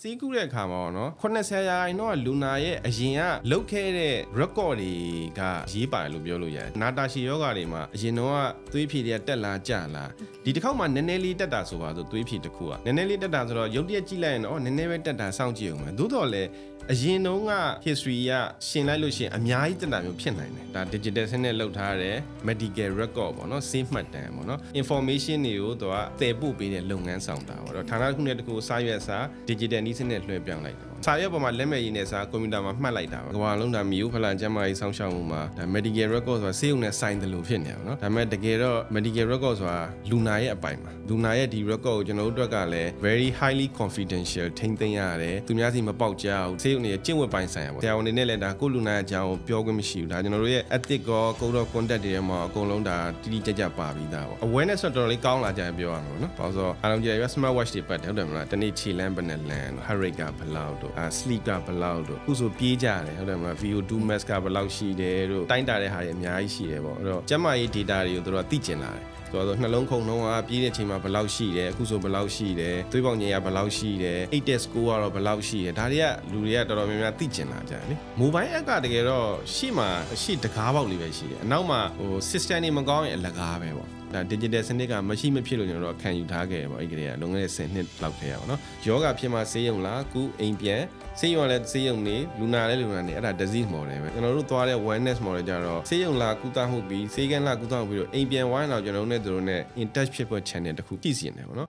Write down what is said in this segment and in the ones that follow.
စေးကူးတဲ့အခါမှာနော်80ရာခိုင်နှုန်းကလူနာရဲ့အရင်ကလုတ်ခဲ့တဲ့ record တွေကရေးပါတယ်လို့ပြောလို့ရတယ်နာတာရှည်ယောဂတွေမှာအရင်တော့သွေးဖြည့်တွေကတက်လာကျလာဒီတစ်ခေါက်မှနည်းနည်းလေးတက်တာဆိုပါဆိုသွေးဖြည့်တစ်ခုကနည်းနည်းလေးတက်တာဆိုတော့ရုပ်တရက်ကြည့်လိုက်ရင်တော့နည်းနည်းပဲတက်တာစောင့်ကြည့်အောင်မယ်သို့တော်လည်းအရင်တုန်းက history ကရှင်လိုက်လို့ရှိရင်အများကြီးတက်တာမျိုးဖြစ်နိုင်တယ်ဒါ digital စနစ်လောက်ထားတဲ့ medical record ပေါ့နော် safe မှတ်တမ်းပေါ့နော် information တွေကိုသူကတည်ပို့ပေးတဲ့လုပ်ငန်းဆောင်တာပေါ့တော့ဌာနတစ်ခုနဲ့တစ်ခုစာရွက်စာ digital နည်းစနစ်လွှဲပြောင်းလိုက်တယ်စာရွက်ပေါ်မှာလက်မဲ့ရည်နဲ့စာကွန်ပျူတာမှာမှတ်လိုက်တာပါကမ္ဘာလုံးဒါမျိုးဖလန်ကျန်းမာရေးစောင့်ရှောက်မှုမှာဒါ medical record ဆိုတာစေုံနဲ့ဆိုင်တယ်လို့ဖြစ်နေအောင်နော်ဒါပေမဲ့တကယ်တော့ medical record ဆိုတာလူနာရဲ့အပိုင်မှာလူနာရဲ့ဒီ record ကိုကျွန်တော်တို့အတွက်ကလည်း very highly confidential ထိန်းသိမ်းရတယ်သူများစီမပေါက်ကြဘူးစေုံနဲ့ကျင့်ဝတ်ပိုင်းဆိုင်ရာပေါ့ဆရာဝန်တွေနဲ့လည်းဒါကိုလူနာရဲ့အကြောင်းကိုပြောခွင့်မရှိဘူးဒါကျွန်တော်တို့ရဲ့ ethic ကော code of conduct တွေမှာအကုန်လုံးဒါတိတိကျကျပါပြီးသားပေါ့ awareness ဆိုတော့တော်တော်လေးကောင်းလာကြရင်ပြောရမှာပေါ့နော်ဘာလို့ဆိုတော့အားလုံးကြည့်ရ smart watch တွေပတ်တယ်ဟုတ်တယ်မလားတနေ့ခြေလမ်းဘယ်နဲ့လမ်း heart rate ကဘယ်လောက်တို့sleep ကဘယ်လောက်တို့အခုဆိုပြေးကြတယ်ဟုတ်တယ်မလား VO2 max ကဘယ်လောက်ရှိတယ်တို့တိုင်းတာတဲ့ဟာတွေအများကြီးရှိတယ်ပေါ့အဲ့တော့ကျန်းမာရေး data တွေကိုတို့ကသိကျင်လာတယ်ဆိုတော့နှလုံးခုန်လုံးကပြေးတဲ့အချိန်မှာဘယ်လောက်ရှိတယ်အခုဆိုဘယ်လောက်ရှိတယ်သွေးပေါင်ညင်ကဘယ်လောက်ရှိတယ်8 test score ကတော့ဘယ်လောက်ရှိတယ်ဒါတွေကလူတွေကတော်တော်များများသိကျင်လာကြတယ်လေ mobile app ကတကယ်တော့ရှေ့မှာရှေ့တကားပေါက်လေးပဲရှိတယ်အနောက်မှာဟို system တွေမကောင်းရင်အလကားပဲပေါ့ဒါ digital စနစ်ကမရှိမဖြစ်လို့ကျွန်တော်တို့ခံယူထားခဲ့ပေါ့အဲ့ဒီကလွန်ခဲ့တဲ့10နှစ်လောက်ခဲ့ရပါတော့ယောဂဖြစ်မှဆေးရုံလားခုအိမ်ပြန်ဆေးရုံလည်းဆေးရုံနေလူနာလည်းလူနာနေအဲ့ဒါ disease model ပဲကျွန်တော်တို့သွားတဲ့ wellness model ကြတော့ဆေးရုံလားကုသမှုပြီးဆေးကန်းလားကုသမှုပြီးတော့အိမ်ပြန်ဝိုင်းတော့ကျွန်တော်တို့နဲ့သူတို့နဲ့ in touch ဖြစ်ဖို့ channel တစ်ခုကြည့်စီနေပေါ့နော်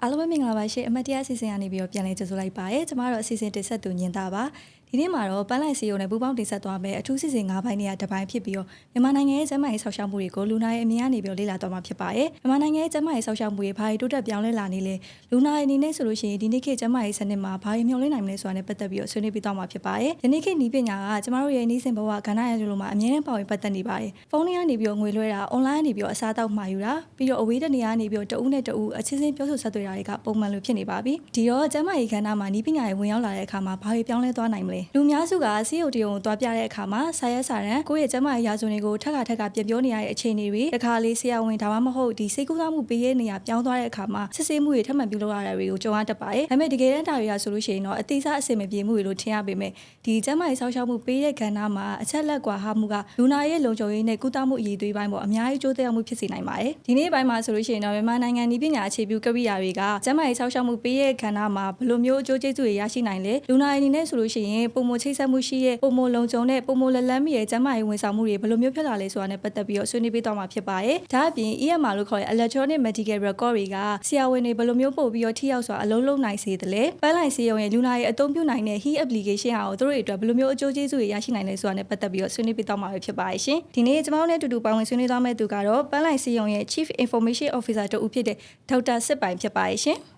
အားလုံးပဲမင်္ဂလာပါရှင်အမတ်တရားအစီအစဉ်ကနေပြီးတော့ပြန်လည်ကြိုဆိုလိုက်ပါရစေကျမတို့အစီအစဉ်တင်ဆက်သူညင်တာပါဒီနေ့မှာတော့ပန်းလိုက်စီယုံနဲ့ပူပေါင်းတင်ဆက်သွားမယ်အထူးစီစဉ်၅ပိုင်းနဲ့တစ်ပိုင်းဖြစ်ပြီးတော့မြန်မာနိုင်ငံရဲ့ကျန်းမာရေးဆောက်ရှောက်မှုတွေကိုလူနာရဲ့အမြင်ကနေပြီးတော့လေ့လာသွားမှာဖြစ်ပါတယ်မြန်မာနိုင်ငံရဲ့ကျန်းမာရေးဆောက်ရှောက်မှုတွေဘာတွေတိုးတက်ပြောင်းလဲလာနေလဲလူနာရဲ့အနေနဲ့ဆိုလို့ရှိရင်ဒီနေ့ခေတ်ကျန်းမာရေးစနစ်မှာဘာတွေမျှော်လင့်နိုင်မလဲဆိုတာနဲ့ပတ်သက်ပြီးတော့ဆွေးနွေးပြီးသွားမှာဖြစ်ပါတယ်ဒီနေ့ခေတ်နည်းပညာကကျမတို့ရဲ့နေ့စဉ်ဘဝကဏ္ဍရလိုမှာအမြဲတမ်းပါဝင်ပတ်သက်နေပါတယ်ဖုန်းထဲကနေပြီးတော့ငွေလွှဲတာအွန်လိုင်းကနေပြီးတော့အစားအသောက်မှာယူတာပြီးတော့အဝေးတနေရာကနေပြီးတော့တဦးနဲ့တဦးအချင်းချင်းပြောဆိုဆက်သွယ်တာတွေကပုံမှန်လိုဖြစ်နေပါပြီဒီတော့ကျန်းမာရေးကဏ္ဍမှာနည်းပညာရဲ့ဝင်ရောက်လာတဲ့အခါမှာဘာတွေပြောင်းလဲသွားနိုင်မလဲလူများစုကဆေးရုံတရုံသွားပြတဲ့အခါမှာဆာရက်စာရန်ကိုယ့်ရဲ့ကျန်းမာရေးရာဇဝင်တွေကိုထပ်ခါပြန်ပြောနေရတဲ့အခြေအနေတွေတခါလေးဆရာဝန်ဒါမှမဟုတ်ဒီစိတ်ကူးစားမှုပေးရဲ့နေရာပြောင်းသွားတဲ့အခါမှာစစ်ဆေးမှုတွေထပ်မံပြုလုပ်ရတာတွေကိုကြုံရတတ်ပါတယ်။ဒါပေမဲ့တကယ်တမ်းတာတွေကဆိုလို့ရှိရင်တော့အသေးစားအဆင်မပြေမှုတွေလို့ထင်ရပေမဲ့ဒီကျန်းမာရေးဆောက်ရှောက်မှုပေးတဲ့ကဏ္ဍမှာအချက်လက်ကွာဟာမှုကလူနာရဲ့လုံခြုံရေးနဲ့ကုသမှုအရေးသွေးပိုင်းပေါ်အများကြီးကြိုးသက်ရောက်မှုဖြစ်စေနိုင်ပါတယ်။ဒီနေ့ပိုင်းမှာဆိုလို့ရှိရင်တော့မြန်မာနိုင်ငံနည်းပညာအခြေပြုကရိယာတွေကကျန်းမာရေးဆောက်ရှောက်မှုပေးရဲ့ကဏ္ဍမှာဘယ်လိုမျိုးအကျိုးကျေးဇူးတွေရရှိနိုင်လဲလူနာအနေနဲ့ဆိုလို့ရှိရင်ပုံမချိတ်ဆက်မှုရှိရဲ့ပုံမလုံခြုံတဲ့ပုံမလက်လန်းမီရဲ့ကျန်းမာရေးဝန်ဆောင်မှုတွေဘယ်လိုမျိုးဖြစ်လာလဲဆိုတာနဲ့ပတ်သက်ပြီးတော့ဆွေးနွေးပေးသွားမှာဖြစ်ပါတယ်။ဒါအပြင် EMR လို့ခေါ်တဲ့ Electronic Medical Record တွေကဆရာဝန်တွေဘယ်လိုမျိုးပို့ပြီးတော့ထိရောက်စွာအလုံးလုံးနိုင်စေသလဲ။ပန်းလိုက်ဆေးရုံရဲ့လူနာရဲ့အသုံးပြုနိုင်တဲ့ HE application ဟာတို့တွေအတွက်ဘယ်လိုမျိုးအကျိုးကျေးဇူးတွေရရှိနိုင်လဲဆိုတာနဲ့ပတ်သက်ပြီးတော့ဆွေးနွေးပေးသွားမှာဖြစ်ပါတယ်ရှင်။ဒီနေ့ကျွန်တော်တို့နဲ့အတူတူပါဝင်ဆွေးနွေးသွားမယ့်သူကတော့ပန်းလိုက်ဆေးရုံရဲ့ Chief Information Officer တူဖြစ်တဲ့ဒေါက်တာစစ်ပိုင်ဖြစ်ပါတယ်ရှင်။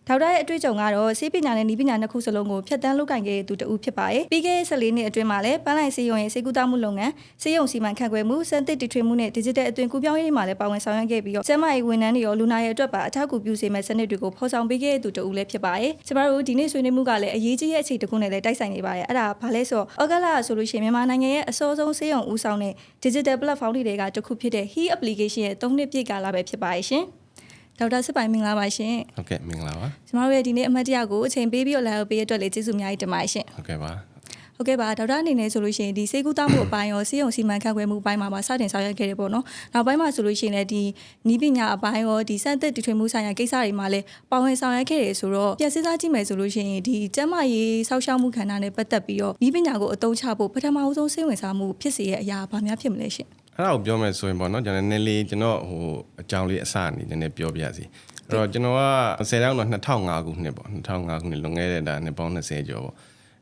ဒေါက်တာရဲ့အတွေ့အကြုံကတော့ဆေးပညာနဲ့နည်းပညာနှစ်ခုစလုံးကိုဖျက်ဆီးလုပ်ကိုင်ခဲ့တဲ့သူတဦးဖြစ်ပါတယ်။ပြီးခဲ့တဲ့14နှစ်အတွင်းမှာလည်းပန်းလိုက်ဆေးရုံရဲ့ဆေးကုသမှုလုပ်ငန်းဆေးရုံစီမံခန့်ခွဲမှုစံသစ်တီထွင်မှုနဲ့ digital အသွင်ကူးပြောင်းရေးတွေမှာလည်းပါဝင်ဆောင်ရွက်ခဲ့ပြီးတော့ကျန်းမာရေးဝန်ထမ်းတွေရောလူနာရဲ့အတွက်ပါအထောက်အကူပြုစေမယ့်စနစ်တွေကိုဖော်ဆောင်ပေးခဲ့တဲ့သူတဦးလည်းဖြစ်ပါတယ်။ကျမတို့ဒီနေ့ဆွေးနွေးမှုကလည်းအရေးကြီးတဲ့အခြေတစ်ခုနဲ့လည်းတိုက်ဆိုင်နေပါတယ်။အဲ့ဒါဘာလဲဆိုတော့ဩဂတ်လဆိုလို့ရှိရင်မြန်မာနိုင်ငံရဲ့အစောဆုံးဆေးရုံဦးဆောင်တဲ့ digital platform တွေကတစ်ခုဖြစ်တဲ့ HE application ရဲ့3နှစ်ပြည့်ကာလပဲဖြစ်ပါတယ်ရှင်။ဒေါက်တာစစ်ပိုင်မင်္ဂလာပါရှင်ဟုတ်ကဲ့မင်္ဂလာပါကျွန်တော်တို့ရဲ့ဒီနေ့အမှတ်တရကိုအချိန်ပေးပြီးတော့လာရောက်ပေးရတဲ့အတွက်လည်းကျေးဇူးအများကြီးတင်ပါတယ်ရှင်ဟုတ်ကဲ့ပါဟုတ်ကဲ့ပါဒေါက်တာအနေနဲ့ဆိုလို့ရှိရင်ဒီစေကူးသားမှုအပိုင်းရောဆေးရုံစီမံခန့်ခွဲမှုအပိုင်းမှာစတင်ဆောင်ရွက်ခဲ့တယ်ပေါ့နော်နောက်ပိုင်းမှာဆိုလို့ရှိရင်လည်းဒီနီးပညာအပိုင်းရောဒီစက်သက်တီထွင်မှုဆိုင်ရာကိစ္စတွေမှာလည်းပါဝင်ဆောင်ရွက်ခဲ့တယ်ဆိုတော့ပြန်စဉ်းစားကြည့်မယ်ဆိုလို့ရှိရင်ဒီကျန်းမာရေးဆောက်ရှောက်မှုခန္ဓာနဲ့ပတ်သက်ပြီးတော့နီးပညာကိုအသုံးချဖို့ပထမဦးဆုံးစိတ်ဝင်စားမှုဖြစ်စေတဲ့အရာဘာများဖြစ်မလဲရှင်အဲ့ဒါကိုပြောမယ်ဆိုရင်ပေါ့နော်ကျွန်တော်နည်းနည်းလေးကျွန်တော်ဟိုအကြောင်းလေးအစအနေနဲ့ပြောပြစီအဲ့တော့ကျွန်တော်က10တောင်းတော့2005ခုနှစ်ပေါ့2005ခုနှစ်လွန်ခဲ့တဲ့ဒါနှစ်ပေါင်း20ကျော်ပေါ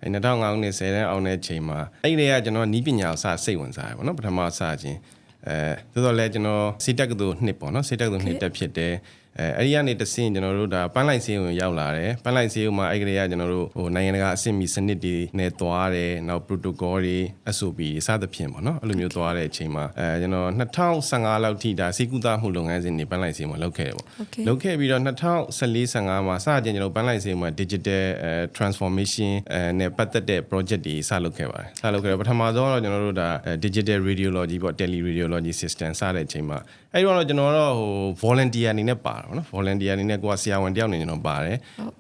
့အဲ2005ခုနှစ်10တန်းအောင်တဲ့ချိန်မှာအဲ့ဒီကကျွန်တော်နီးပညာကိုစစိတ်ဝင်စားရပေါ့နော်ပထမစခြင်းသို့တော်လည်းကျွန်တော်စေတက်ကတူနှစ်ပေါ့နော်စေတက်တူနှစ်တက်ဖြစ်တယ် အဲ့ဒီကနေတဆင့်ကျွန်တော်တို့ဒါပန်းလိုက်ဆေးဝင်ရောက်လာတယ်ပန်းလိုက်ဆေးမှာအဲ့ကလေးကကျွန်တော်တို့ဟိုနိုင်ငံတကာအဆင့်မီစနစ်တွေနဲ့သွားတယ်နောက် protocol တွေ SOP တွေစသဖြင့်ပေါ့နော်အဲ့လိုမျိုးသွားတဲ့အချိန်မှာကျွန်တော်2015လောက်ထိဒါစီကူတာမှုလုပ်ငန်းစဉ်တွေပန်းလိုက်ဆေးမှာလုပ်ခဲ့တယ်ပေါ့လုပ်ခဲ့ပြီးတော့2014-15မှာစကြင်ကျွန်တော်ပန်းလိုက်ဆေးမှာ digital transformation နဲ့ပတ်သက်တဲ့ project တွေစလုပ်ခဲ့ပါတယ်စလုပ်ခဲ့တော့ပထမဆုံးတော့ကျွန်တော်တို့ဒါ digital radiology ပေါ့ tele radiology system စတဲ့အချိန်မှာအဲ့တော့ကျွန်တော်တော့ဟို volunteer အနေနဲ့ပါတာပေါ့နော် volunteer အနေနဲ့ကိုကဆရာဝန်တယောက်နေကျွန်တော်ပါတယ်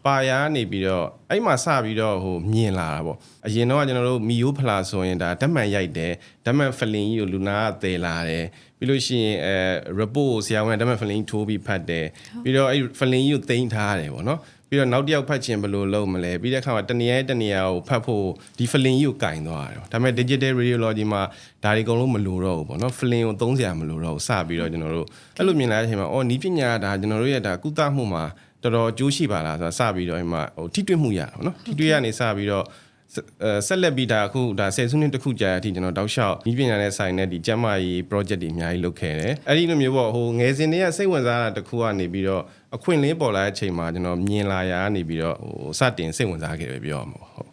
ပါရနေပြီးတော့အဲ့မှာစပြီးတော့ဟိုမြင်လာတာပေါ့အရင်တော့ကျွန်တော်တို့မီယိုဖလာဆိုရင်ဒါဓာတ်မှန်ရိုက်တယ်ဓာတ်မှန်ဖလင်ကြီးကိုလူနာကသယ်လာတယ်ပြီးလို့ရှိရင်report ဆရာဝန်ဓာတ်မှန်ဖလင်ကြီးထိုးပြီးဖတ်တယ်ပြီးတော့အဲ့ဖလင်ကြီးကိုတင်ထားတယ်ပေါ့နော်ပြီးတော့နောက်တစ်ယောက်ဖတ်ချင်ဘယ်လိုလုပ်မလဲပြီးတဲ့အခါမှာတနေရာကိုဖတ်ဖို့ဒီဖလင်ကြီးကိုကင်သွားတယ်ဒါပေမဲ့ digital radiology မှာဒါတွေအကုန်လုံးမလိုတော့ဘူးပေါ့နော်ဖလင်ကိုသုံးစရာမလိုတော့ဘူးစပြီးတော့ကျွန်တော်တို့အဲ့လိုမြင်လာတဲ့အချိန်မှာအော်နီးပညာဒါကျွန်တော်တို့ရဲ့ဒါကုသမှုမှာတော်တော်အကျိုးရှိပါလားဆိုတာစပြီးတော့အဲ့မှာဟိုထိတွေ့မှုရတာပေါ့နော်ထိတွေ့ရနေစပြီးတော့ဆက်လက်ပြီးဒါအခုဒါ10စုနှစ်တစ်ခုကြာအထိကျွန်တော်တောက်လျှောက်ဤပညာနဲ့ဆိုင်တဲ့ဒီကျန်းမာရေး project တွေအများကြီးလုပ်ခဲ့တယ်အဲ့ဒီလိုမျိုးပေါ့ဟိုငယ်စဉ်တွေကစိတ်ဝင်စားတာတစ်ခုကနေပြီးတော့အခွင့်အလင်းပေါ်လာတဲ့အချိန်မှာကျွန်တော်မြင်လာရကနေပြီးတော့ဟိုစတင်စိတ်ဝင်စားခဲ့တယ်ပြောရမှာပေါ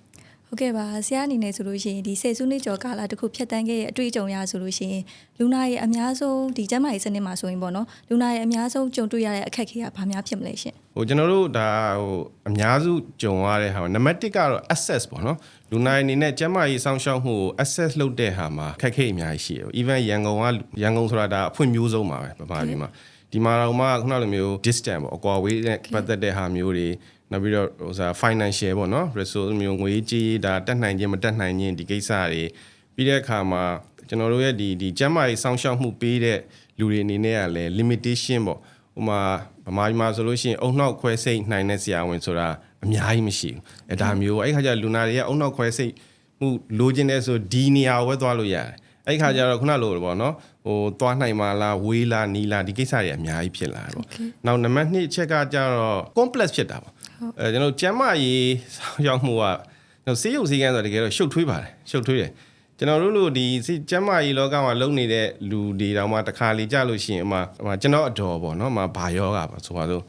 ့ဟုတ်ကဲ့ပါဆရာအနေနဲ့ဆိုလို့ရှိရင်ဒီ10စုနှစ်ကျော်ကာလတစ်ခုဖြတ်တန်းခဲ့တဲ့အတွေ့အကြုံရဆိုလို့ရှိရင်လူနာရဲ့အများဆုံးဒီကျန်းမာရေးစနစ်မှာဆိုရင်ပေါ့နော်လူနာရဲ့အများဆုံးကြုံတွေ့ရတဲ့အခက်အခဲကဘာများဖြစ်မလဲရှင်ဟိုကျွန်တော်တို့ဒါဟိုအများစုကြုံရတဲ့ဟာနံပါတ်1ကတော့ access ပေါ့နော်လူနာအနေနဲ့ကျန်းမာရေးစောင့်ရှောက်မှုကို access လုပ်တဲ့ဟာမှာခက်ခဲအများကြီးရှိတယ် even ရန်ကုန်ဆိုတာဒါအဖွင့်မျိုးဆုံးပါပဲဗမာပြည်မှာဒီမှာတော့မှခုနလိုမျိုး distance ပေါ့အကွာဝေးနဲ့ပတ်သက်တဲ့ဟာမျိုးတွေနောက်ပြီးတော့ဟိုစား financial ပေါ့နော် resource မျိုးငွေကြေးဒါတက်နိုင်ခြင်းမတက်နိုင်ခြင်းဒီကိစ္စတွေပြီးတဲ့အခါမှာကျွန်တော်တို့ရဲ့ဒီကျန်းမာရေးစောင့်ရှောက်မှုပေးတဲ့လူတွေအနေနဲ့ကလည်း limitation ပေါ့ဟိုမှာဗမာပြည်မှာဆိုလို့ရှိရင်အုံနှောက်ခွဲစိတ်နိုင်တဲ့ဆရာဝန်ဆိုတာအများကြီးမရှိဘူးအဲဒါမျိုးအဲ့ခါကျလူနာတွေကအုံနှောက်ခွဲစိတ်မှုလိုချင်တဲ့ဆိုဒီနေရာကိုပဲသွားလို့ရတယ်အဲ့ခါကျတော့ခုနလိုပေါ့နော်ဟိုသွားနိုင်မှာလားဝေးလားနီးလားဒီကိစ္စတွေအများကြီးဖြစ်လာတယ်ပေါ့နောက်နံပါတ်2အချက်ကကျတော့ complex ဖြစ်တာပေါ့ကျွန်တော်ကျမ်းမာရေးရောက်မှုကကျွန်တော်စေးရုပ်စည်းကမ်းဆိုတော့တကယ်တော့ရှုပ်ထွေးပါတယ်ရှုပ်ထွေးတယ်ကျွန်တော်တို့လိုဒီကျမ်းမာရေးလောကမှာလုပ်နေတဲ့လူတွေတောင်မှတစ်ခါလေကြာလို့ရှိရင်အမကျွန်တော်အတော်ပေါ့နော်ဘာယောဂပါဆိုပါတော့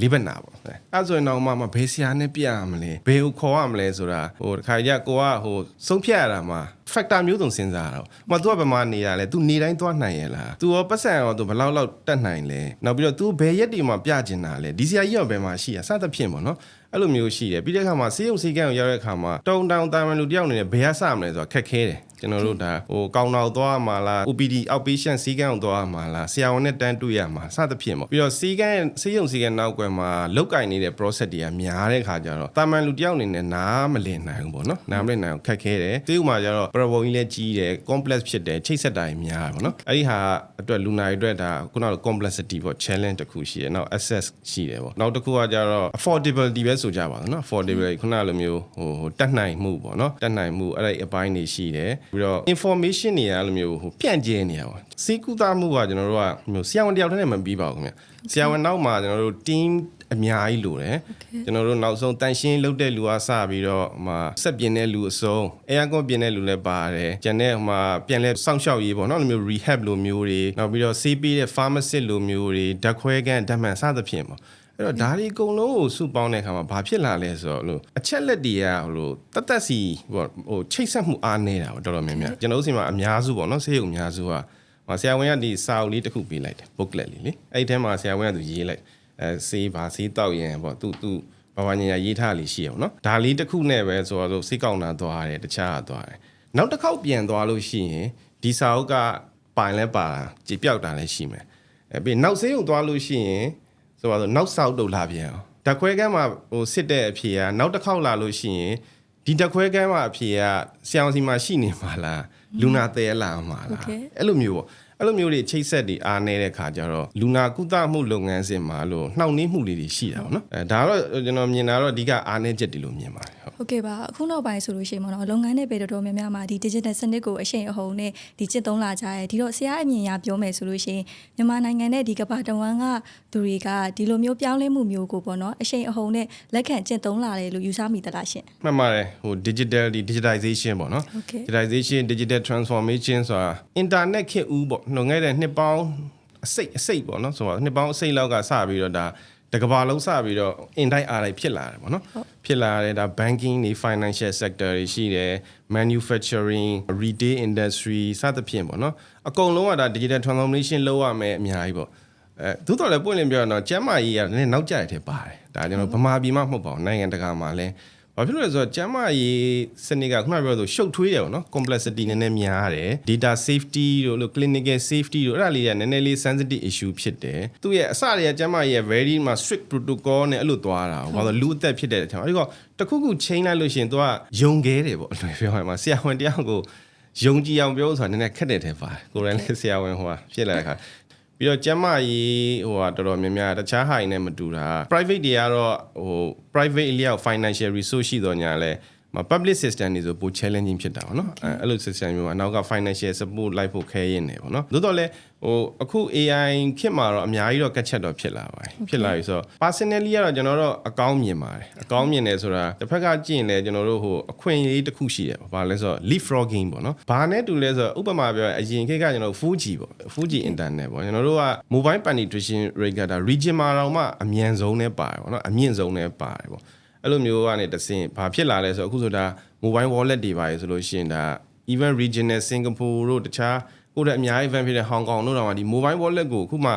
လိဗနာပေါ့အဲ့ဆိုရင်တော့မှဘယ်ဆရာနဲ့ပြရမလဲဘယ်ကိုခေါ်ရမလဲဆိုတာဟိုတစ်ခါကျကိုကဟိုဆုံးဖြတ်ရတာမှာ factor မျိုးစုံစဉ်းစားတာပေါ့။သူကဘယ်မှာနေရလဲ။ तू နေတိုင်းသွားနိုင်ရဲ့လား။ तू ရောပတ်စံရော तू ဘယ်လောက်တက်နိုင်လဲ။နောက်ပြီးတော့ तू ဘယ်ရက်တွေမှာပြကျင်တာလဲ။ဒီဆရာကြီးရောဘယ်မှာရှိရ။စသဖြင့်ပေါ့နော်။အဲ့လိုမျိုးရှိတယ်။ပြီးတဲ့အခါမှာစေးရုံစေးကန်းကိုရောက်တဲ့အခါမှာတောင်တာမန်လူတယောက်အနေနဲ့ဘယ်ကစမလဲဆိုတာခက်ခဲတယ်။ကျွန်တော်တို့ဒါဟိုကောင်းတော်သွားမှာလား OPD outpatient စေးကန်းကိုသွားမှာလားဆရာဝန်နဲ့တန်းတွေ့ရမှာစသဖြင့်ပေါ့ပြီးတော့စေးရုံစေးကန်းနောက်ကွယ်မှာလောက်ကင်နေတဲ့ process တွေကများတဲ့ခါကျတော့တာမန်လူတယောက်အနေနဲ့နားမလည်နိုင်ဘူးပေါ့နော်နားမလည်နိုင်အောင်ခက်ခဲတယ်စေးဥမှာကျတော့ problem ကြီးလည်းကြီးတယ် complex ဖြစ်တယ်ချိတ်ဆက်တာကြီးများတယ်ပေါ့နော်အဲ့ဒီဟာအတွက်လူနာတွေအတွက်ဒါခုနက complexity ပေါ့ challenge တစ်ခုရှိတယ်နောက် access ရှိတယ်ပေါ့နောက်တစ်ခုကကျတော့ affordability ပဲဆိုကြပါတော့နော် affordability ခုနလိုမျိုးဟိုတက်နိုင်မှုပေါ့နော်တက်နိုင်မှုအဲ့ဒီအပိုင်းတွေရှိတယ်ပြီးတော့ information တွေကအဲ့လိုမျိုးဟိုပြန့်ကျဲနေတာပေါ့စေကူတာမှုကကျွန်တော်တို့ကမျိုးဆရာဝန်တယောက်တည်းနဲ့မပြီးပါဘူးခင်ဗျဆရာဝန်နောက်မှာကျွန်တော်တို့ team အများကြီးလိုတယ်ကျွန်တော်တို့နောက်ဆုံးတန်ရှင်းလုပ်တဲ့လူကစပြီးတော့ဟိုဆက်ပြင်းတဲ့လူအစုံအဲယာကွန်ပြင်းတဲ့လူလည်းပါတယ်ကျန်တဲ့ဟိုပြန်လဲစောင့်ရှောက်ရေးပေါ့နော်လိုမျိုး rehab လိုမျိုးတွေနောက်ပြီးတော့ဆေးပေးတဲ့ pharmacist လိုမျိုးတွေဓာတ်ခွဲခန်းဓာတ်မှန်စသဖြင့်ပေါ့အဲ့တော့ဒါတွေအကုန်လုံးကိုစုပေါင်းတဲ့အခါမှာဘာဖြစ်လာလဲဆိုတော့လို့အချက်လက်တွေကဟိုလိုတက်စီဟိုချိတ်ဆက်မှုအားနေတာပေါ့တော်တော်များများကျွန်တော်တို့စီမှာအများစုပေါ့နော်ဆေးရုံအများစုကဆရာဝန်ကဒီစာအုပ်လေးတစ်ခုပေးလိုက်တယ် booklet လေးလေအဲ့ဒီထဲမှာဆရာဝန်ကသူရေးလိုက်ဆေးတောက်ရင်ပေါ့သူဘာညာရေးထားလေးရှိရပေါ့နော်ဒါလေးတစ်ခုနဲ့ပဲဆိုတော့စိတ်ကောင်းတာသွားတယ်တခြားသွားတယ်နောက်တစ်ခေါက်ပြန်သွားလို့ရှိရင်ဒီစာအုပ်ကပိုင်လဲပါကြည်ပြောက်တာလည်းရှိမယ်ပြီးနောက်ဆေးရုံသွားလို့ရှိရင်ဆိုတော့နောက်စာအုပ်တုပ်လာပြန်အောင်ဓာတ်ခွဲခန်းမှာဟိုစစ်တဲ့အဖြေကနောက်တစ်ခေါက်လာလို့ရှိရင်ဒီဓာတ်ခွဲခန်းမှာအဖြေကဆရာဝန်စီမှာရှိနေမှာလားလူနာသဲလာမှာလားအဲ့လိုမျိုးပေါ့အဲ့လိုမျိုးတွေချိတ်ဆက်တွေအားနေတဲ့ခါကျတော့လူနာကုသမှုလုပ်ငန်းစဉ်မှာလို့နှောင့်နှေးမှုတွေရှိတာပေါ့နော်ဒါတော့ကျွန်တော်မြင်တာတော့အဓိကအားနည်းချက်တွေလို့မြင်ပါတယ်ဟုတ်ကဲ့ပါအခုနောက်ပိုင်းဆိုလို့ရှိရင်ပေါ့နော်လုပ်ငန်းတွေပဲတော်တော်များများမှာဒီ digital စနစ်ကိုအရှိန်အဟုန်နဲ့ဒီကျင့်သုံးလာကြရဲဒီတော့ဆရာအမြင်အရပြောမယ်ဆိုလို့ရှိရင်မြန်မာနိုင်ငံနဲ့ဒီကမ္ဘာတဝန်းကသူတွေကဒီလိုမျိုးပြောင်းလဲမှုမျိုးကိုပေါ့နော်အရှိန်အဟုန်နဲ့လက်ခံကျင့်သုံးလာတယ်လို့ယူဆမိသလားရှင်မှန်ပါတယ်ဟို digitalization ပေါ့နော် digitalization digital transformation ဆိုတာ internet ခေတ်ဦးပေါ့နှုတ်ငယ်တဲ့နှစ်ပေါင်း စိတ်ပေါ့နော်ဆိုတော့နှစ်ပေါင်းအစိတ်လောက်ကစပြီးတော့ဒါတကဘာလုံးစပြီးတော့ in dai အားလိုက်ဖြစ်လာတယ်ပေါ့နော်ဖြစ်လာတယ်ဒါ banking တွေ financial sector တွေရှိတယ် manufacturing retail industry စသဖြင့်ပေါ့နော်အကုန်လုံးကဒါ digital transformation လုပ်ရမယ်အများကြီးပေါ့သို့တော်လည်းပွင့်လင်းပြောတော့ကျမ်းမာရေးကနည်းနောက်ကျရတဲ့ပါတယ်ဒါကျွန်တော်ဗမာပြည်မှာမဟုတ်ပါဘူးနိုင်ငံတကာမှာလည်းဘာဖြစ်လို့လဲဆိုတော့ကျမ်းမာရေးစနစ်ကခုနပြောဆိုရှုပ်ထွေးတယ်ပေါ့နော် complexity နည်းနည်းများတယ် data safety တို့လို့ clinical safety တို့အဲ့ဒါလေးကနည်းနည်းလေး sensitive issue ဖြစ်တယ်သူရဲ့အစတွေကကျမ်းမာရေး very မှာ strict protocol နဲ့အဲ့လိုသွားတာဘာလို့လူအသက်ဖြစ်တဲ့အချိန်အဲ့ဒီကတခုခုချိန်လိုက်လို့ရှိရင်သူကယုံခဲတယ်ပေါ့ပြောရမှာဆရာဝန်တယောက်ကိုယုံကြည်အောင်ပြောဆိုတာနည်းနည်းခက်တယ်တဲ့ပါတယ်ကိုယ်တိုင်လည်းဆရာဝန်ဟိုဖြစ်လာတဲ့ခါပြီးတော့ကျမ်းမာရေးဟိုဟာတော်တော်များများတခြားဟာတွေနဲ့မတူတာ private တွေကတော့ဟို private အလျောက် financial resource ရှိတော့ညာလဲpublic system တွေဆိုပို challenging ဖြစ်တာပေါ့နော်အဲ့လို system မျိုးအနောက်က financial support လိုက်ဖို့ခဲရင်နေပေါ့နော်သို့တော်လဲဟိုအခု AI ခေတ်မှာတော့အများကြီးတော့ကတ်ချက်တော့ဖြစ်လာပါတယ်ဖြစ်လာပြီဆိုတော့ personally ကတော့ကျွန်တော်တို့အကောင်းမြင်ပါတယ်အကောင်းမြင်တယ်ဆိုတာတစ်ဖက်ကကြည့်ရင်လည်းကျွန်တော်တို့ဟိုအခွင့်အရေးတစ်ခုရှိတယ်ဘာလဲဆိုတော့ leapfrogging ပေါ့နော်ဘာနဲ့တူလဲဆိုတော့ဥပမာပြောအရင်ခေတ်ကကျွန်တော် 4G ပေါ့ 4G internet ပေါ့ကျွန်တော်တို့က mobile penetration rate ကဒါ region မှာတော့မှအမြန်ဆုံးနဲ့ပါတယ်ပေါ့နော်အမြင့်ဆုံးနဲ့ပါတယ်ပေါ့အဲ့လိုမျိုးကနေတဆင့်ဘာဖြစ်လာလဲဆိုတော့အခုဆိုတာ mobile wallet တွေပါရဆိုလို့ရှိရင်ဒါ even regional Singapore တို့တခြားကိုယ့်တဲ့အများကြီး event ဖြစ်တဲ့ Hong Kong တို့တော့ဒီ mobile wallet ကိုအခုမှ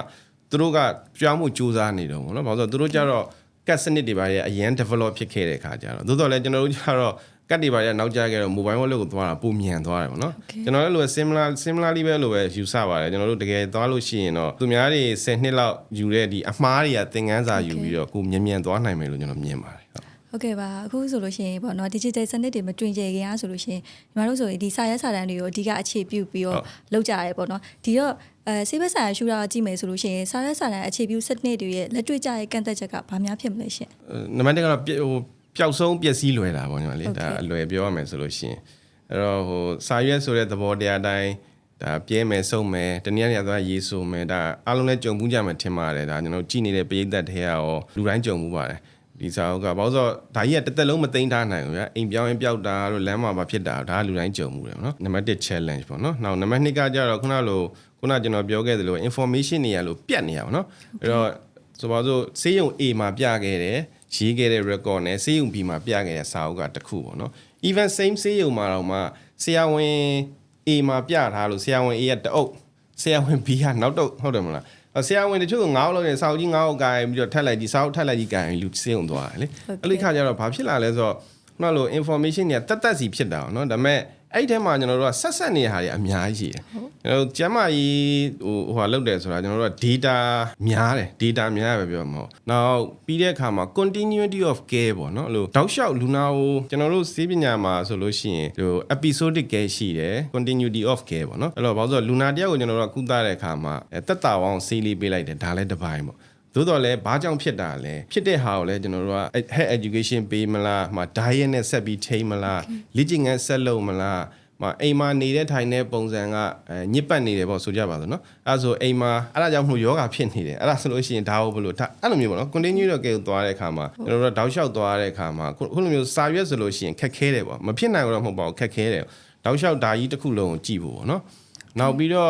သူတို့ကပြောင်းမှုစူးစမ်းနေတော့ဗောနော်ဘာလို့ဆိုတော့သူတို့ကြတော့ကတ်စနစ်တွေပါရအရင် develop ဖြစ်ခဲ့တဲ့အခါကျတော့သို့တော်လည်းကျွန်တော်တို့ကြတော့ကတ်တွေပါရနောက်ကျခဲ့တော့ mobile wallet ကိုသွားတာပုံမြန်သွားတယ်ဗောနော်ကျွန်တော်လည်းလို similarly ပဲလိုပဲယူဆပါတယ်ကျွန်တော်တို့တကယ်သွားလို့ရှိရင်တော့သူများတွေ10နှစ်လောက်ယူတဲ့ဒီအမှားတွေကသင်ခန်းစာယူပြီးတော့ကိုမြန်သွားနိုင်မယ်လို့ကျွန်တော်မြင်ပါတယ်ဟုတ်ကဲ့ပါအခုဆိုလို့ရှိရင်ပေါ့နော် digital စနစ်တွေမတွင်ကျယ်ခင်အားဆိုလို့ရှိရင်ညီမတို့ဆိုရင်ဒီစာရေးစာတမ်းတွေကိုအဓိကအခြေပြုပြီးတော့လုပ်ကြရဲပေါ့နော်ဒီတော့ဆေးဘက်ဆိုင်ရာရှုထောင့်ကြည့်မယ်ဆိုလို့ရှိရင်စာရေးစာတမ်းအခြေပြုစနစ်တွေရဲ့လက်တွေ့ကျရဲ့ကန့်သက်ချက်ကဘာများဖြစ်မလဲရှင်နံပါတ်1ကတော့ဟိုပျောက်ဆုံးပျက်စီးလွယ်တာပေါ့ညီမလေးဒါအလွယ်ပြောရမယ်ဆိုလို့ရှိရင်အဲ့တော့ဟိုစာရွက်ဆိုတဲ့သဘောတရားတိုင်းဒါပြဲမယ်ဆုံးမယ်တနည်းအားဖြင့်သွားရေးဆိုမယ်ဒါအားလုံးလည်းကြုံမှုကြမယ်ထင်ပါတယ်ဒါကျွန်တော်ကြည့်နေတဲ့ပရိသတ်တွေရောလူတိုင်းကြုံမှုပါတယ်ဒီစာအုပ်ကဘာလို့ဆိုတော့ဒါကြီးကတစ်သက်လုံးမသိမ်းထားနိုင်ဘူးဗျာအိမ်ပြောင်းရင်ပျောက်တာတို့လမ်းမှာဖြစ်တာဒါကလူတိုင်းကြုံမှုတယ်နော်နံပါတ်1 challenge ပေါ့နော်နောက်နံပါတ်2ကကြတော့ခုနကျွန်တော်ပြောခဲ့သလို information တွေရလို့ပြတ်နေရပါတော့အဲ့တော့ဆိုပါစို့ဆေးရုံ A မှာပြခဲ့တယ်ရေးခဲ့တဲ့ record နဲ့ဆေးရုံ B မှာပြခဲ့တဲ့စာအုပ်ကတစ်ခုပေါ့နော် even same ဆေးရုံမှာတော့မှဆရာဝန် A မှာပြထားလို့ဆရာဝန် A ကတအုပ်ဆရာဝန် B ကနောက်တော့ဟုတ်တယ်မလားဆရာဝန်တချို့9လောက်နဲ့စာအုပ်ကြီး9အုပ်ကိုင်ပြီးတော့ထပ်လိုက်ကြီးစာအုပ်ထပ်လိုက်ကြီးကိုင်လူစေးုံသွားတယ်လေအဲ့ဒီခါကျတော့ဘာဖြစ်လာလဲဆိုတော့ခုနလို information တွေကတက်စီဖြစ်တာเนาะဒါပေမဲ့အဲ့ထဲမှာကျွန်တော်တို့ကဆက်နေတဲ့ဟာတွေအများကြီးရှိတယ်ကျွန်တော်ကျမ်းမာရေးဟိုလောက်တယ်ဆိုတာကျွန်တော်တို့က data များတယ် data များပဲပြောမှာနောက်ပြီးတဲ့အခါမှာ continuity of care ပေါ့နော်အဲ့လိုတောက်လျှောက်လူနာကိုကျွန်တော်တို့ဆေးပညာမှာဆိုလို့ရှိရင်ဟို episodic care ရှိတယ် continuity of care ပေါ့နော်အဲ့တော့ဘာလို့ဆိုတော့လူနာတယောက်ကိုကျွန်တော်တို့ကကုသတဲ့အခါမှာတက်တာအောင်ဆေးလေးပေးလိုက်တယ်ဒါလည်းတစ်ပိုင်းပေါ့သို့တော်လည်းဘာကြောင့်ဖြစ်တာလဲဖြစ်တဲ့ဟာကိုလည်းကျွန်တော်တို့က health education ပေးမလားမှာ diet နဲ့ဆက်ပြီးထိမလားလေ့ကျင့်ခန်းဆက်လုပ်မလားမှာအိမ်မှာနေတဲ့ထိုင်တဲ့ပုံစံကညစ်ပတ်နေတယ်ပေါ့ဆိုကြပါစို့နော်အဲ့ဒါဆိုအိမ်မှာအဲ့ဒါကြောင့်မို့ယောဂဖြစ်နေတယ်အဲ့ဒါဆိုလို့ရှိရင်ဒါဟုတ်ဘလို့အဲ့လိုမျိုးပေါ့နော် continue တော့ကဲသွားတဲ့အခါမှာကျွန်တော်တို့တောက်လျှောက်သွားတဲ့အခါမှာခုလိုမျိုးစာရွက်ဆိုလို့ရှိရင်ခက်ခဲတယ်ပေါ့မဖြစ်နိုင်တော့မဟုတ်ပါဘူးခက်ခဲတယ်တောက်လျှောက်ဒါကြီးတစ်ခုလုံးကိုကြည့်ဖို့ပေါ့နော်နောက်ပြီးတော့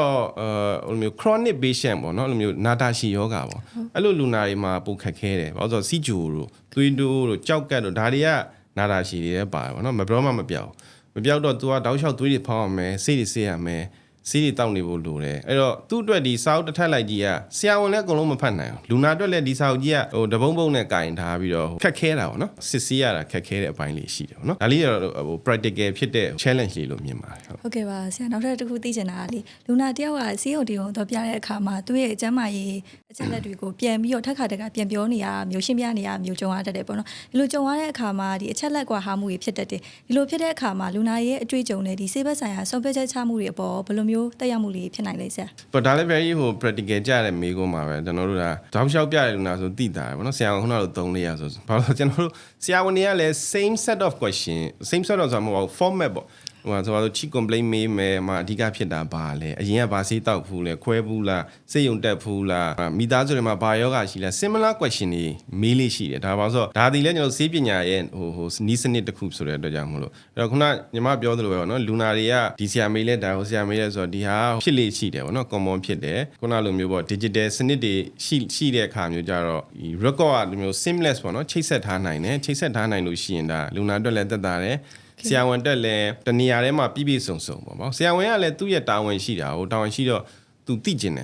ဟိုလိုမျိုး chronic patient ပေါ့နော်အဲ့လိုမျိုးနာတာရှည်ယောဂါပေါ့အဲ့လိုလူနာတွေမှာပိုခက်ခဲတယ်ဘာလို့ဆိုတော့စီဂျိုတို့သွေးတိုးတို့ကြောက်ကတ်တို့ဒါတွေကနာတာရှည်တွေလည်းပါတယ်ပေါ့နော်မပြောမှမပြောက်မပြောက်တော့ तू ကတောက်လျှောက်သွေးတွေဖောင်းရမယ်ဆေးတွေဆေးရမယ်ဆေးတွေတောက်နေဖို့လိုတယ်အဲ့တော့သူ့အတွက်ဒီစာအုပ်တစ်ထပ်လိုက်ကြီးကဆရာဝန်လည်းအကုန်လုံးမဖတ်နိုင်ဘူးလူနာအတွက်လည်းဒီစာအုပ်ကြီးကဟိုတပုံနဲ့ကင်ထားပြီးတော့ခက်ခဲတာပေါ့နော်စစ်ဆေးရတာခက်ခဲတဲ့အပိုင်းလေးရှိတယ်ပေါ့နော်ဒါလေးတော့ဟို practical ဖြစ်တဲ့ challenge လေးလို့မြင်ပါတယ်ဟုတ်ကဲ့ပါဆရာနောက်ထပ်တစ်ခုသိချင်တာကလေလူနာတယောက်ကဆေးရုံတီုံတော့ပြတဲ့အခါမှာသူ့ရဲ့ကျန်းမာရေးအချက်လက်တွေကိုပြန်ပြီးတော့ထပ်ခါတက်ကပြန်ပြောနေရမျိုးရှင်းပြနေရမျိုးကြုံရတတ်တယ်ပေါ့နော်ဒီလိုကြုံရတဲ့အခါမှာဒီအချက်လက်ကွာဟာမှုတွေဖြစ်တတ်တယ်ဒီလိုဖြစ်တဲ့အခါမှာလူနာရဲ့အတွေ့အကြုံတွေဒီဆေးဘက်ဆိုင်ရာဆုံးဖြတ်ချက်ချမှုတွေအပေါ်ဘယ်လိုမျိုးတက်ရောက်မှုတွေဖြစ်နိုင်လဲဆရာ။ဒါလည်း very ဟို practical ကြတဲ့မေးခွန်းမှာပဲကျွန်တော်တို့ကတောက်လျှောက်ပြတဲ့လူနာဆိုသိတာပဲเนาะဆရာကခုနကလို3-4ဆိုဘာလို့ကျွန်တော်တို့ဆရာဝန်တွေကလည်း same set of question same set of ဆိုမှမဟုတ် format ပေါ့ ဟိုဆိုတော့ cheat complaint မေးမယ်မှာအဓိကဖြစ်တာပါလေအရင်ကဘာဆေးတောက်ဘူးလဲခွဲဘူးလားစိတ်ယုံတက်ဘူးလားမိသားစုတွေမှာဘာယောဂရှိလဲ similar question တွေမေးလေးရှိတယ်ဒါပါဆိုဒါဒီလဲကျွန်တော်ဆေးပညာရဲ့ဟိုနီးစနစ်တစ်ခုဆိုတဲ့အတွက်ကြောင့်မလို့အဲ့တော့ခုနညီမပြောသလိုပဲပေါ့နော်လူနာတွေကဒီဆရာမေးလဲဒါဟိုဆရာမေးလဲဆိုတော့ဒီဟာဖြစ်လေရှိတယ်ပေါ့နော် common ဖြစ်တယ်ခုနလိုမျိုးပေါ့ digital စနစ်တွေရှိတဲ့အခါမျိုးကြတော့ဒီ record ကလိုမျိုး seamless ပေါ့နော်ချိတ်ဆက်ထားနိုင်တယ်ချိတ်ဆက်ထားနိုင်လို့ရှိရင်ဒါလူနာအတွက်လည်းသက်သာတယ်ဆရာဝန်တက်လည်းတနေရာထဲမှာပြည့်စုံပေါ့ဗောဆရာဝန်ကလည်းသူ့ရဲ့တာဝန်ရှိတာဟိုတာဝန်ရှိတော့သူသိကျင်တဲ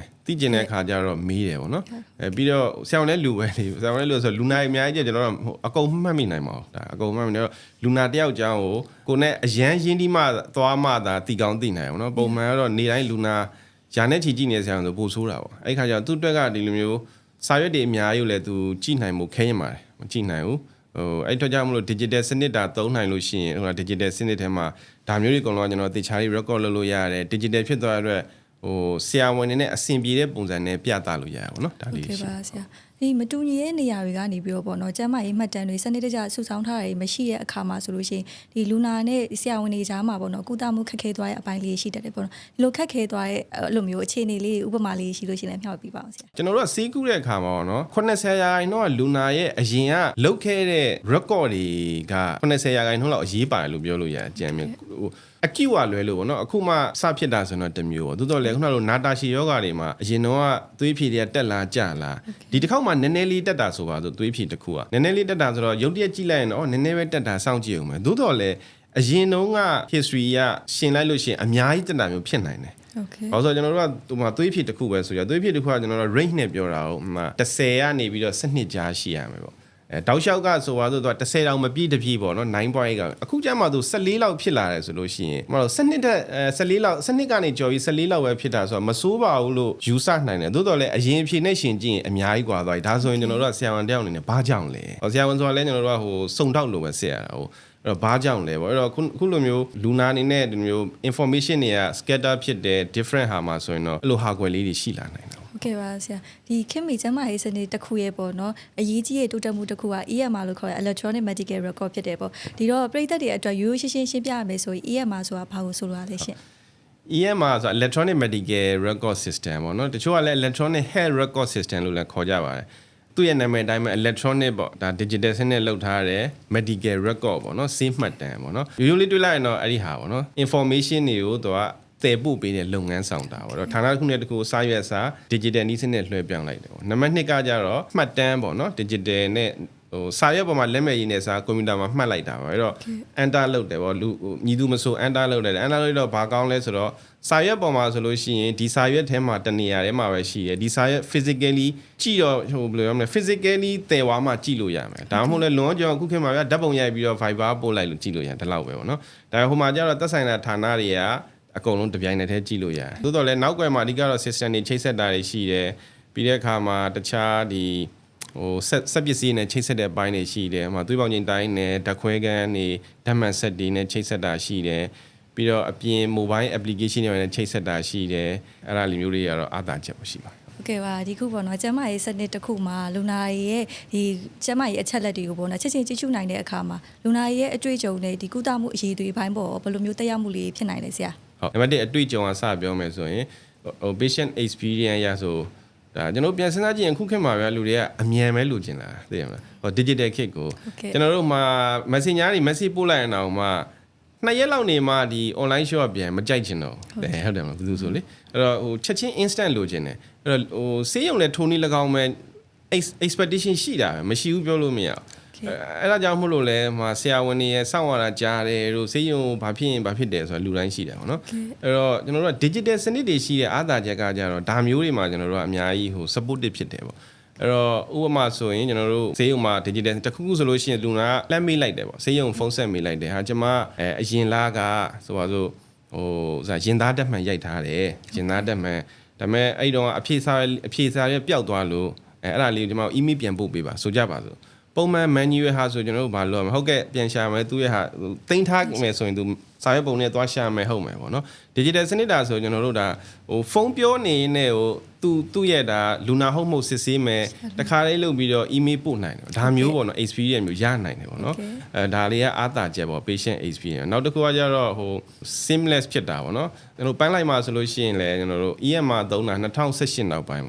့အခါကျတော့မေးတယ်ဗောနော်ပြီးတော့ဆရာဝန်လည်းလူပဲလေဆရာဝန်လည်းလူဆိုလူနာအများကြီးကျွန်တော်တို့အကုန်မှတ်မိနိုင်ပါဘူးဒါအကုန်မှတ်မိနေတော့လူနာတယောက်ကြောင်းကိုနဲ့အရန်ရင်းဒီမှသွားမှသာတီကောင်းသိနိုင်ဗောနော်ပုံမှန်ကတော့နေတိုင်းလူနာယာနဲ့ချီကြည့်နေဆရာဝန်ဆိုပို့ဆိုးတာဗောအဲ့ခါကျတော့သူ့အတွက်ကဒီလိုမျိုးစာရွက်တွေအများကြီးလည်းသူကြည့်နိုင်မှုခဲရင်ပါတယ်မကြည့်နိုင်ဘူးအဲ့တော့ကြောင့်မလို့ digital စနစ်တာသုံးနိုင်လို့ရှိရင်ဟို digital စနစ်ထဲမှာဒါမျိုးတွေအကုန်လုံးကျွန်တော်တေချာလေး record လုပ်လို့ရတယ် digital ဖြစ်သွားတဲ့အတွက်ဟိုဆရာဝန်တွေနဲ့အဆင်ပြေတဲ့ပုံစံနဲ့ပြသလို့ရရပါတော့ဒါလေးရှိပါဆရာဒီမတူညီတဲ့နေရာတွေကနေပြီးတော့ပေါ့နော်ကျန်းမာရေးမှတ်တမ်းတွေစနစ်တကျစုဆောင်းထားတာမရှိတဲ့အခါမှာဆိုလို့ရှိရင်ဒီလူနာနဲ့ဆရာဝန်တွေကြားမှာပေါ့နော်ကုသမှုခက်ခဲသွားတဲ့အပိုင်းလေးရှိတတ်တယ်ပေါ့နော်ဒီလိုခက်ခဲသွားတဲ့အဲ့လိုမျိုးအခြေအနေလေးဥပမာလေးရှိလို့ရှိရင်လည်းမျှဝေပြပါအောင်ဆရာကျွန်တော်တို့ကစီးကူးတဲ့အခါမှာပေါ့နော်80ရာခိုင်နှုန်းကလူနာရဲ့အရင်ကလုတ်ခဲ့တဲ့ record တွေက80ရာခိုင်နှုန်းလောက်အရေးပါတယ်လို့ပြောလို့ရတယ်အကြံမြင်အကိဝလွဲလို့ပေါ့နော်အခုမှစဖြစ်တာဆိုတော့တမျိုးပေါ့သို့တော်လည်းခုနကနာတာရှည်ယောဂါတွေမှာအရင်တော့သွေးဖြည်တွေကတက်လာကျလာဒီတစ်ခေါက်မှနည်းနည်းလေးတက်တာဆိုပါဆိုသွေးဖြည်တစ်ခုကနည်းနည်းလေးတက်တာဆိုတော့ရုပ်တရက်ကြည့်လိုက်ရင်တော့နည်းနည်းပဲတက်တာစောင့်ကြည့်အောင်မယ်သို့တော်လည်းအရင်တုန်းက history ကရှင်လိုက်လို့ရှိရင်အများကြီးတက်တာမျိုးဖြစ်နိုင်တယ်Okay ဘာလို့ဆိုကျွန်တော်တို့ကဟိုမှာသွေးဖြည်တစ်ခုပဲဆိုရသွေးဖြည်တစ်ခုကကျွန်တော်တို့ range နဲ့ပြောတာဟုတ်မှာ10ကနေပြီးတော့12ကြားရှိရမယ်ပေါ့တောက်လျှောက်ကဆိုပါဆိုတော့10တောင်မပြည့်တပြည့်ပေါ့နော်9.8ကအခုကျမှသူ14လောက်ဖြစ်လာတယ်ဆိုလို့ရှိရင်မဟုတ်12တက်14လောက်12ကနေကျော်ပြီး14လောက်ပဲဖြစ်တာဆိုတော့မစိုးပါဘူးလို့ယူဆနိုင်တယ်သို့တော်လည်းအရင်အဖြစ်နဲ့ရှင်ကြည့်ရင်အများကြီးกว่าသွားပြီဒါဆိုရင်ကျွန်တော်တို့ကဆရာဝန်တယောက်အနေနဲ့ဘာကြောင့်လဲဆရာဝန်ဆိုတာလည်းကျွန်တော်တို့ကဟိုစုံတောက်လို့ပဲဆက်ရတာဟိုအဲ့တော့ဘာကြောင့်လဲပေါ့အဲ့တော့ခုလိုမျိုးလူနာအနေနဲ့ဒီမျိုး information တွေက scatter ဖြစ်တဲ့ different ဟာမှာဆိုရင်တော့အဲ့လို hardware လေးတွေရှိလာနိုင်တယ်ဟုတ်ကဲ့ပါဆရာဒီခင်မီကျန်းမာရေးစနစ်တစ်ခုရဲ့ပေါ့နော်အရေးကြီးတဲ့တိုးတက်မှုတစ်ခုက EMR လို့ခေါ်တဲ့ electronic medical record ဖြစ်တယ်ပေါ့ဒီတော့ပရိသတ်တွေအတွက်ရိုးရိုးရှင်းရှင်းရှင်းပြရမယ်ဆိုရင် EMR ဆိုတာဘာကိုဆိုလိုရလဲရှင်EMR ဆိုတာ electronic medical record system ပေါ့နော်တချို့ကလည်း electronic health record system လို့လည်းခေါ်ကြပါတယ်သူ့ရဲ့နာမည်အတိုင်းပဲ electronic ပေါ့ဒါ digital စနစ်လောက်ထားတဲ့ medical record ပေါ့နော်ဆေးမှတ်တမ်းပေါ့နော်ရိုးရိုးလေးတွေ့လိုက်ရင်တော့အဲ့ဒီဟာပေါ့နော် information တွေကိုသူကတည်ပို့ပေးတဲ့လုပ်ငန်းဆောင်တာပေါ့နော်ဌာနတစ်ခုနဲ့တစ်ခုစာရွက်စာ digital နည်းစနစ်လွှဲပြောင်းလိုက်တယ်ပေါ့နံပါတ်2ကကြတော့မှတ်တမ်းပေါ့နော် digital နဲ့ဟိုစာရွက်ပေါ်မှာလက်မဲ့ရည်နဲ့စာကွန်ပျူတာမှာမှတ်လိုက်တာပေါ့အဲ့တော့ enter လုပ်တယ်ပေါ့လူညီသူမဆို enter လုပ်တယ် enter လုပ်တော့ဘာကောင်းလဲဆိုတော့စာရွက်ပေါ်မှာဆိုလို့ရှိရင်ဒီစာရွက်ထဲမှာတနေရာထဲမှာပဲရှိတယ်ဒီစာရွက် physically ကြည့်တော့ဟိုဘယ်လိုပြောမလဲ physically တည်ဝါမှကြည့်လို့ရမယ်ဒါမှမဟုတ်လဲလွန်ကြောင်အခုခေတ်မှာဗျဓာတ်ပုံရိုက်ပြီးတော့ Viber ပို့လိုက်လို့ကြည့်လို့ရတယ်ဒီလောက်ပဲပေါ့နော်ဒါဟိုမှာကျတော့သက်ဆိုင်တဲ့ဌာနတွေကအကုန်လုံးတပြိုင်တည်းကြည့်လို့ရတယ်သို့တော်လည်းနောက်ွယ်မှာအဓိကတော့ system တွေချိတ်ဆက်တာတွေရှိတယ်ပြီးတဲ့အခါမှာတခြားဒီဟိုဆက်ပစ္စည်းနဲ့ချိတ်ဆက်တဲ့ပိုင်းတွေရှိတယ်။သွေးပေါင်ချိန်တိုင်းနဲ့ဓာတ်ခွဲခန်းတွေဓာတ်မှန်ဆက်တွေနဲ့ချိတ်ဆက်တာရှိတယ်။ပြီးတော့အပြင် mobile application တွေနဲ့ချိတ်ဆက်တာရှိတယ်။အဲ့ဒါလိုမျိုးတွေကတော့အားသာချက်ရှိပါတယ်။ဟုတ်ကဲ့ပါဒီခုပေါ့နော်ကျန်းမာရေးစနစ်တစ်ခုမှာလူနာရဲ့ဒီကျန်းမာရေးအချက်လက်တွေကိုပေါ့နော်ချက်ချင်းကြည့်ရှုနိုင်တဲ့အခါမှာလူနာရဲ့အတွေ့အကြုံနဲ့ဒီကုသမှုအရေးတွေဘိုင်းပေါ်ဘယ်လိုမျိုးတက်ရောက်မှုလေးဖြစ်နိုင်လဲဆရာ။ဟုတ်နံပါတ်1အတွေ့အကြုံကစပြောမယ်ဆိုရင်ဟို patient experience ရဆိုဒါကျွန်တော်ပြန်စဉ်းစားကြည့်ရင်ခုခေတ်မှာဗျာလူတွေကအမြန်ပဲလိုချင်တာသိရမလားဟို digital ခေတ်ကိုကျွန်တော်တို့မှာ messenger တွေ message ပို့လိုက်ရင်တော့မှ2ရက်လောက်နေမှဒီ online shop ပြန်မကြိုက်ချင်တော့ဟုတ်တယ်မလားဘယ်သူဆိုလေအဲ့တော့ဟိုချက်ချင်း instant လိုချင်တယ်အဲ့တော့ဟိုစေးရုံနဲ့ထိုးနည်း၎င်းမဲ့ expectation ရှိတာပဲမရှိဘူးပြောလို့မရဘူးအဲ့ဒါကြောင့်မို့လို့လဲမှာဆရာဝန်တွေရဲ့စောင့်ရတာကြားတယ်တို့စေးရုံဘာဖြစ်ရင်ဘာဖြစ်တယ်ဆိုတာလူတိုင်းရှိတယ်ပေါ့နော်အဲ့တော့ကျွန်တော်တို့က digital စနစ်တွေရှိတဲ့အားသာချက်ကကြတော့ဒါမျိုးတွေမှာကျွန်တော်တို့ကအများကြီးဟို supportive ဖြစ်တယ်ပေါ့အဲ့တော့ဥပမာဆိုရင်ကျွန်တော်တို့စေးရုံမှာ digital တစ်ခုခုဆိုလို့ရှိရင်လူနာကလက်မေးလိုက်တယ်ပေါ့စေးရုံဖုန်းဆက်မေးလိုက်တယ်ဟာကျွန်မအရင်လားကဆိုပါစို့ဟိုရင်သားတက်မှန်ရိုက်ထားတယ်ရင်သားတက်မှန်ဒါပေမဲ့အဲ့တော့အဖြေစာရဲ့ပျောက်သွားလို့အဲ့ဒါလေးကျွန်မ email ပြန်ပို့ပေးပါဆိုကြပါစို့ဟ ပုံမှန် menu ရဲ့ဟာဆိုကျွန်တော်တို့ဘာလို့ရမလဲဟုတ်ကဲ့ပြန်ရှာမယ်သူရဲ့ဟာသိမ်းထားမယ်ဆိုရင်သူစာရွက်ပုံနဲ့သွားရှာမယ်ဟုတ်မယ်ပေါ့နော် digital စနစ်တာဆိုကျွန်တော်တို့ဒါဟိုဖုန်းပြောနေနေဟိုသူ့ရဲ့ဒါလူနာဟုတ်မှုစစ်ဆေးမယ်တခါလေးလုပ်ပြီးတော့ email ပို့နိုင်တယ်ဒါမျိုးပေါ့နော် experience မျိုးရနိုင်တယ်ပေါ့နော်ဒါလေးကအားသာချက်ပေါ့ patient experience နောက်တစ်ခုကကျတော့ဟို seamless ဖြစ်တာပေါ့နော်ကျွန်တော်ပန်းလိုက်မှာဆိုလို့ရှိရင်လည်းကျွန်တော်တို့ EMR သုံးတာ2018နောက်ပိုင်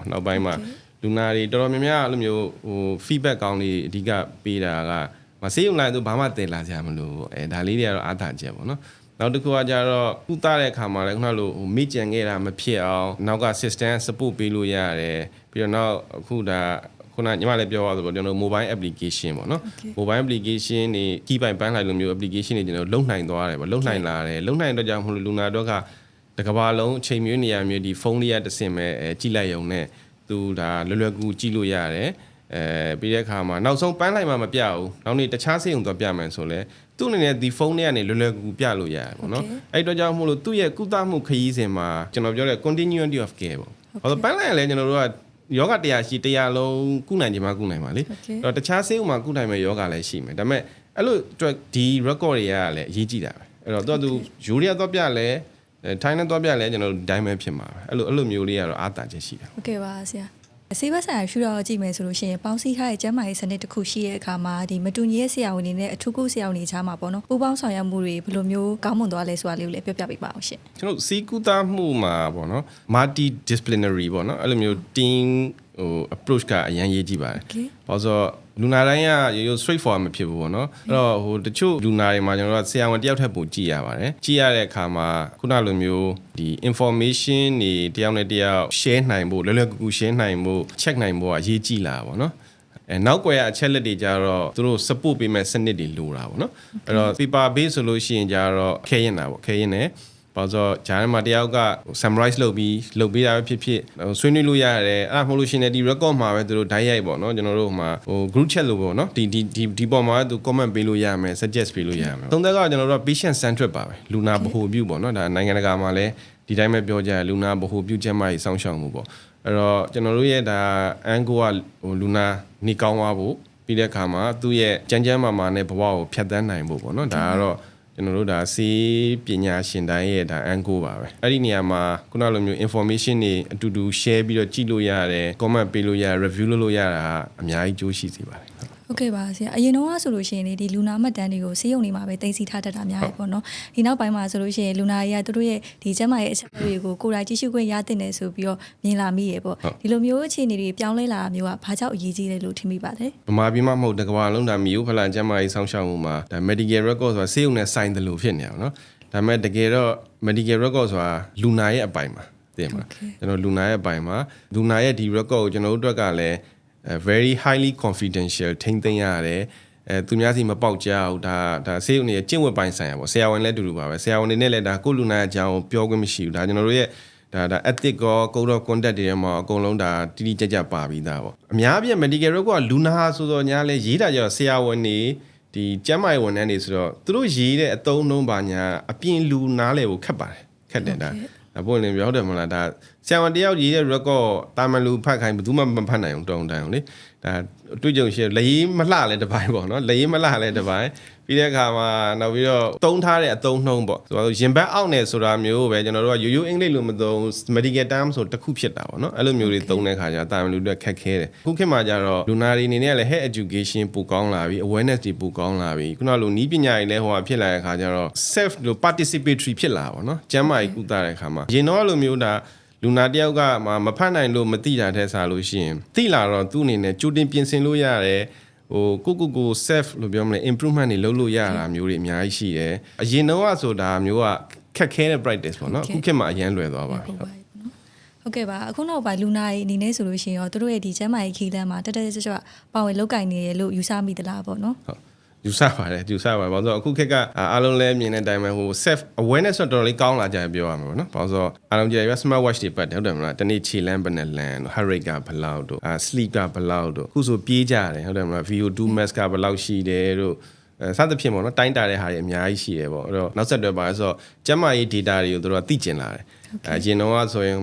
းမှာလူနာတွေတော်တော်များများအဲ့လိုမျိုးဟို feedback ကောင်းလေးအဓိကပေးတာကဆေးရုံလိုက်သူဘာမှတည်လာကြမလို့ဒါလေးတွေကတော့အားသာချက်ပေါ့နော်နောက်တစ်ခုကကြတော့ကုသတဲ့အခါမှာလည်းခုနလိုမိကြံခဲ့တာမဖြစ်အောင်နောက်က system support ပေးလို့ရတယ်ပြီးတော့နောက်အခုဒါခုနညီမလည်းပြောရသလိုကျွန်တော် mobile application ပေါ့နော် mobile application တွေကြီးပိုင်ပန်းလိုက်လိုမျိုး application တွေကျွန်တော်လုံနိုင်သွားတယ်ပေါ့လုံနိုင်လာတယ်လုံနိုင်တော့ကြောင့်မလို့လူနာတော့ကတကဘာလုံးအချိန်မျိုးနေရာမျိုးဒီဖုန်းလေးရတစ်စင်ပဲကြည့်လိုက်ရုံနဲ့သူဒါလွယ်ကူကြည့်လို့ရတယ်ပြီးတဲ့အခါမှာနောက်ဆုံးပန်းလိုက်မှမပြဘူးနောက်နေ့တခြားဆေးရုံတော့ပြမယ်ဆိုလဲသူ့အနေနဲ့ဒီဖုန်းထဲကနေလွယ်ကူပြလို့ရတယ်ပေါ့နော်အဲ့တော့ကြောင့်မို့လို့သူ့ရဲ့ကုသမှုခရီးစဉ်မှာကျွန်တော်ပြောတဲ့ continuity of care ပေါ့ဘာလို့ပန်းလိုက်ရလဲကျွန်တော်တို့ကယောဂတရားရှိတရားလုံးကုနိုင်ခြင်းမကုနိုင်ပါလေအဲ့တော့တခြားဆေးဥမှာကုနိုင်မဲ့ယောဂလည်းရှိမယ်ဒါပေမဲ့အဲ့လိုဒီ record တွေကလည်းအရေးကြီးတာပဲအဲ့တော့သူယူရီးယားတော့ပြလဲထိုင်းနဲ့တော့ပြလဲကျွန်တော်တို့ diamond ဖြစ်မှာပဲအဲ့လိုမျိုးလေးကတော့အားတာချက်ရှိတာဟုတ်ကဲ့ပါဆရာဆေးဘက်ဆိုင်ရာရှုတော့ကြည့်မယ်ဆိုလို့ရှိရင်ပေါင်းစည်းထားတဲ့ကျန်းမာရေးစနစ်တစ်ခုရှိတဲ့အခါမှာဒီမတူညီတဲ့ဆရာဝန်တွေနဲ့အထူးကုဆရာဝန်တွေချားမှာပေါ့နော်ပူပေါင်းဆောင်ရွက်မှုတွေဘယ်လိုမျိုးကောင်းမွန်သွားလဲဆိုတာလေးကိုလည်းပြောပြပေးပါအောင်ရှင်ကျွန်တော်စီကူတာမှုမှာပေါ့နော် multi disciplinary ပေါ့နော်အဲ့လိုမျိုး team ဟို approach ကအရင်ရေးကြည့်ပါတယ်။ဘာလို့ဆိုလူနာတိုင်းကရိုး straight forward မဖြစ်ဘူးပေါ့နော်။အဲ့တော့ဟိုတချို့လူနာတွေမှာကျွန်တော်တို့ဆရာဝန်တယောက်ထပ်ပို့ကြည့်ရပါတယ်။ကြည့်ရတဲ့အခါမှာခုနလိုမျိုးဒီ information တွေတယောက်နဲ့တယောက် share နိုင်ဖို့လွယ်လွယ်ကူကူ share နိုင်ဖို့ check နိုင်ဖို့အရေးကြီးလာပါပေါ့နော်။နောက်ကွယ်အချက်လက်တွေကြတော့သူတို့ support ပေးမဲ့စနစ်တွေလိုတာပေါ့နော်။အဲ့တော့ paper base ဆိုလို့ရှိရင်ကြတော့ခဲရင်တာပေါ့ခဲရင်နဲ့ဘာလို့ဂျားမှာတယောက်က summarize လုပ်ပေးတာပဲဖြစ်ဖြစ်ဆွေးနွေးလို့ရတယ်အဲ့ဒါမဟုတ်လို့ရှိရင်ဒီ record မှာပဲသူတို့ direct ရိုက်ပေါ့နော်ကျွန်တော်တို့မှာဟို group chat လို့ပေါ့နော်ဒီပေါ်မှာသူ comment ပေးလို့ရမယ် suggest ပေးလို့ရမယ်သုံးသက်ကကျွန်တော်တို့ patient centric ပါပဲလူနာဗဟိုပြုပေါ့နော်ဒါနိုင်ငံတကာမှာလည်းဒီတိုင်းပဲပြောကြတယ်လူနာဗဟိုပြုချက်မှစောင့်ရှောက်မှုပေါ့အဲ့တော့ကျွန်တော်တို့ရဲ့ဒါ angle ကဟိုလူနာနေကောင်းသွားဖို့ပြီးတဲ့အခါမှာသူ့ရဲ့ကြမ်းမာနဲ့ဘဝကိုဖြတ်သန်းနိုင်ဖို့ပေါ့နော်ဒါကတော့ကျွန်တော်တို့ဒါစီးပညာရှင်တိုင်းရဲ့ဒါအန်ကိုပါပဲအဲ့ဒီနေရာမှာခုနလိုမျိုး information တွေအတူတူ share ပြီးတော့ကြည့်လို့ရတယ် comment ပေးလို့ရ review လုပ်လို့ရတာအများကြီးကြိုးရှိစေပါတယ်ဟုတ်ကဲ့ပါဆရာအရင်တော့ဆိုလို့ရှိရင်ဒီလူနာမှတ်တမ်းတွေကိုဆေးရုံတွေမှာပဲတင်စီထားတတ်တာများတယ်ပေါ့နော်ဒီနောက်ပိုင်းမှာဆိုလို့ရှိရင်လူနာတွေကသူတို့ရဲ့ဒီကျန်းမာရေးအချက်အလက်တွေကိုကိုယ်တိုင်ကြည့်ရှုခွင့်ရတဲ့နယ်ဆိုပြီးတော့မြင်လာမိရပေါ့ဒီလိုမျိုးအခြေအနေတွေပြောင်းလဲလာတာမျိုးကဘာကြောင့်အရေးကြီးလဲလို့ထင်မိပါလဲဗမာပြည်မှာမဟုတ်တကမ္ဘာလုံးဒါမျိုးဖလန်ကျန်းမာရေးစောင့်ရှောက်မှုမှာဒါ medical record ဆိုတာဆေးရုံနဲ့ဆိုင်တယ်လို့ဖြစ်နေအောင်နော်ဒါပေမဲ့တကယ်တော့ medical record ဆိုတာလူနာရဲ့အပိုင်မှာတင်ပါကျွန်တော်လူနာရဲ့အပိုင်မှာလူနာရဲ့ဒီ record ကိုကျွန်တော်တို့အတွက်ကလည်း very highly confidential ထိန်းသိမ်းရတယ်သူများစီမပေါက်ကြဘူးဒါဆေးရုံရဲ့ကျင့်ဝတ်ပိုင်းဆိုင်ရာပေါ့ဆရာဝန်လည်းအတူတူပါပဲဆရာဝန်တွေနဲ့လည်းဒါကိုလူနာအကြောင်းကိုပြောခွင့်မရှိဘူးဒါကျွန်တော်တို့ရဲ့ဒါ ethic ကော code of conduct တွေမှာအကုန်လုံးဒါတိတိကျကျပါပြီးသားပေါ့အများပြည့် medical record ကလူနာဆိုတော့ညာလဲရေးတာကြတော့ဆရာဝန်တွေဒီကျန်းမာရေးဝန်ထမ်းတွေဆိုတော့သူတို့ရေးတဲ့အသုံးအနှုန်းပါညာအပြင်လူနားလဲကိုခက်ပါတယ်ခက်တယ်ဒါပွင့်လင်းပြောတယ်မလားဒါဆရာဝန်တယောက်ရေးတဲ့ record တာမန်လူဖတ်ခိုင်းဘယ်သူမှမဖတ်နိုင်အောင်တုံတန်အောင်လေဒါအတွေ့အကြုံရှိလေးမလှလဲတစ်ပိုင်းပေါ့နော်လေးမလှလဲတစ်ပိုင်းပြီးတဲ့အခါမှာနောက်ပြီးတော့တုံးထားတဲ့အသုံးနှုန်းပေါ့ဆိုတော့ရင်ဘတ်အောက်နေဆိုတာမျိုးပဲကျွန်တော်တို့ကရိုးအင်္ဂလိပ်လိုမသုံး medical term ဆိုတစ်ခုဖြစ်တာပေါ့နော်အဲ့လိုမျိုးတွေသုံးတဲ့အခါကျတာမန်လူတွေခက်ခဲတယ်ခုခေတ်မှာကျတော့လူနာတွေအနေနဲ့လည်း health education ပိုကောင်းလာပြီ awareness တွေပိုကောင်းလာပြီခုနလိုနီးပညာတွေလည်းဟိုဖြစ်လာတဲ့အခါကျတော့ self လို participatory ဖြစ်လာပါတော့ကျန်းမာရေးကုသတဲ့အခါမှာရင်တော့လိုမျိုးဒါလူနာတယောက်ကမဖတ်နိုင်လို့မသိတာတဲ့စားလို့ရှိရင်သိလာတော့သူ့အနေနဲ့ကြိုတင်ပြင်ဆင်လို့ရတယ်ဟိုကို self လို့ပြောမလဲ improvement တွေလုပ်လို့ရတာမျိုးတွေအများကြီးရှိတယ်အရင်တော့ဆိုတာမျိုးကခက်ခဲတဲ့ practice ပေါ့နော်အခုခေတ်မှာအရင်လွယ်သွားပါပြီဟုတ်ကဲ့ပါအခုနောက်ပိုင်းလူနာတွေအနေနဲ့ဆိုလို့ရှိရင်ရောတို့ရဲ့ဒီကျန်းမာရေးခီးလမ်းမှာတက်ကြွပါဝင်လောက်ကင်နေတယ်လို့ယူဆမိသလားပေါ့နော်ဟုတ်ယူဆပါတယ်ဘာလို့အခုခေတ်ကအားလုံးလည်းမြင်တဲ့အတိုင်းပဲဟို self awareness တော့တော်တော်လေးကောင်းလာကြတယ်ပြောရမှာပေါ့နော်ဘာလို့အားလုံးကြည့်ရ smart watch တွေပတ်တယ်ဟုတ်တယ်မလားတနေ့ခြေလမ်းဘယ်နဲ့လမ်းတို့ heart rate ကဘယ်လောက်တို့sleep ကဘယ်လောက်တို့အခုဆိုပြေးကြတယ်ဟုတ်တယ်မလား VO2 max ကဘယ်လောက်ရှိတယ်တို့စသဖြင့်ပေါ့နော်တိုင်းတာတဲ့ဟာတွေအများကြီးရှိတယ်ပေါ့အဲ့တော့နောက်ဆက်တွဲပါဆိုတော့ကျန်းမာရေး data တွေကိုတို့ကသိကျင်လာတယ်အရင်တော့ဆိုရင်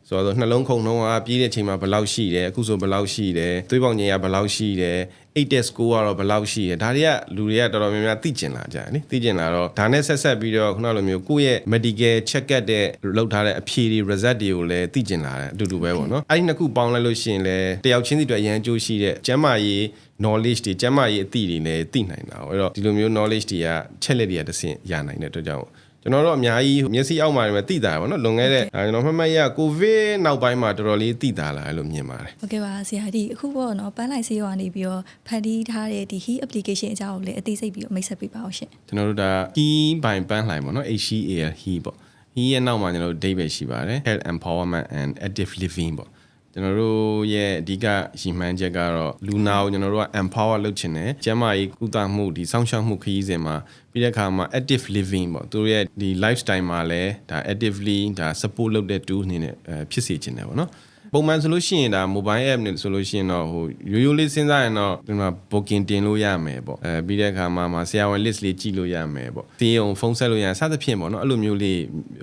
ဆိုတော့နှလုံးခုန်နှုန်းကပြေးတဲ့အချိန်မှာဘယ်လောက်ရှိတယ်အခုဆိုဘယ်လောက်ရှိတယ်သွေးပေါင်ညင်ကဘယ်လောက်ရှိတယ်8 score ကတော့ဘယ်လောက်ရှိတယ်ဒါတွေကလူတွေကတော်တော်များများသိကျင်လာကြတယ်နိသိကျင်လာတော့ဒါနဲ့ဆက်ပြီးတော့ခုနလိုမျိုးကိုယ့်ရဲ့ medical check up တဲ့လောက်ထားတဲ့အဖြေတွေ result တွေကိုလည်းသိကျင်လာတယ်အတူတူပဲပေါ့နော်အဲ့ဒီနှစ်ခုပေါင်းလိုက်လို့ရှိရင်လည်းတယောက်ချင်းစီအတွက်အရန်အကျိုးရှိတဲ့ကျန်းမာရေး knowledge တွေကျန်းမာရေးအသိတွေလည်းသိနိုင်တာပေါ့အဲ့တော့ဒီလိုမျိုး knowledge တွေကချက်လက်တွေကတစ်ဆင့်ရနိုင်တဲ့အတွက်ကြောင့်ကျွန်တော်တို့အများကြီးမျက်စိအောက်မှာပဲသိတာပေါ့နော်လွန်ခဲ့တဲ့ကျွန်တော်မှတ်မှတ်ရကိုဗစ်နောက်ပိုင်းမှာတော်တော်လေးသိတာလာအဲ့လိုမြင်ပါတယ်ဟုတ်ကဲ့ပါဆရာဒီအခုပေါ့နော်ပန်းလိုက်ဆေးရောကနေပြီးတော့ဖန်တီးထားတဲ့ဒီ HEAL application အကြောင်းကိုလည်းအသေးစိတ်ပြီးတော့မိတ်ဆက်ပေးပါအောင်ရှင်ကျွန်တော်တို့ဒါ key ဘိုင်ပန်းလှိုင်ပေါ့နော် HEAL HEAL ပေါ့ HEAL ရဲ့နောက်မှာကျွန်တော်တို့ date ပဲရှိပါတယ် Health Empowerment and Active Living ပေါ့ကျွန်တော်တို့ရဲ့အဓိကရည်မှန်းချက်ကတော့လူနာကိုကျွန်တော်တို့က empower လုပ်ချင်တယ်ကျန်းမာရေးကုသမှုဒီစောင့်ရှောက်မှုခရီးစဉ်မှာပြီးတဲ့အခါမှာ active living ပေါ့သူတို့ရဲ့ဒီ lifestyle မှာလည်းဒါ actively ဒါ support လုပ်တဲ့ tool အနေနဲ့ဖြစ်စေချင်တယ်ပေါ့နော်ပုံမှန်ဆိုလို့ရှိရင်ဒါ mobile app နဲ့ဆိုလို့ရှိရင်တော့ဟိုရိုးရိုးလေးစဉ်းစားရင်တော့ဒီမှာ booking တင်လို့ရမယ်ပေါ့ပြီးတဲ့အခါမှာဆရာဝန် list လေးကြည့်လို့ရမယ်ပေါ့ဒီအောင်ဖုန်းဆက်လို့ရစသဖြင့်ပေါ့နော်အဲ့လိုမျိုးလေ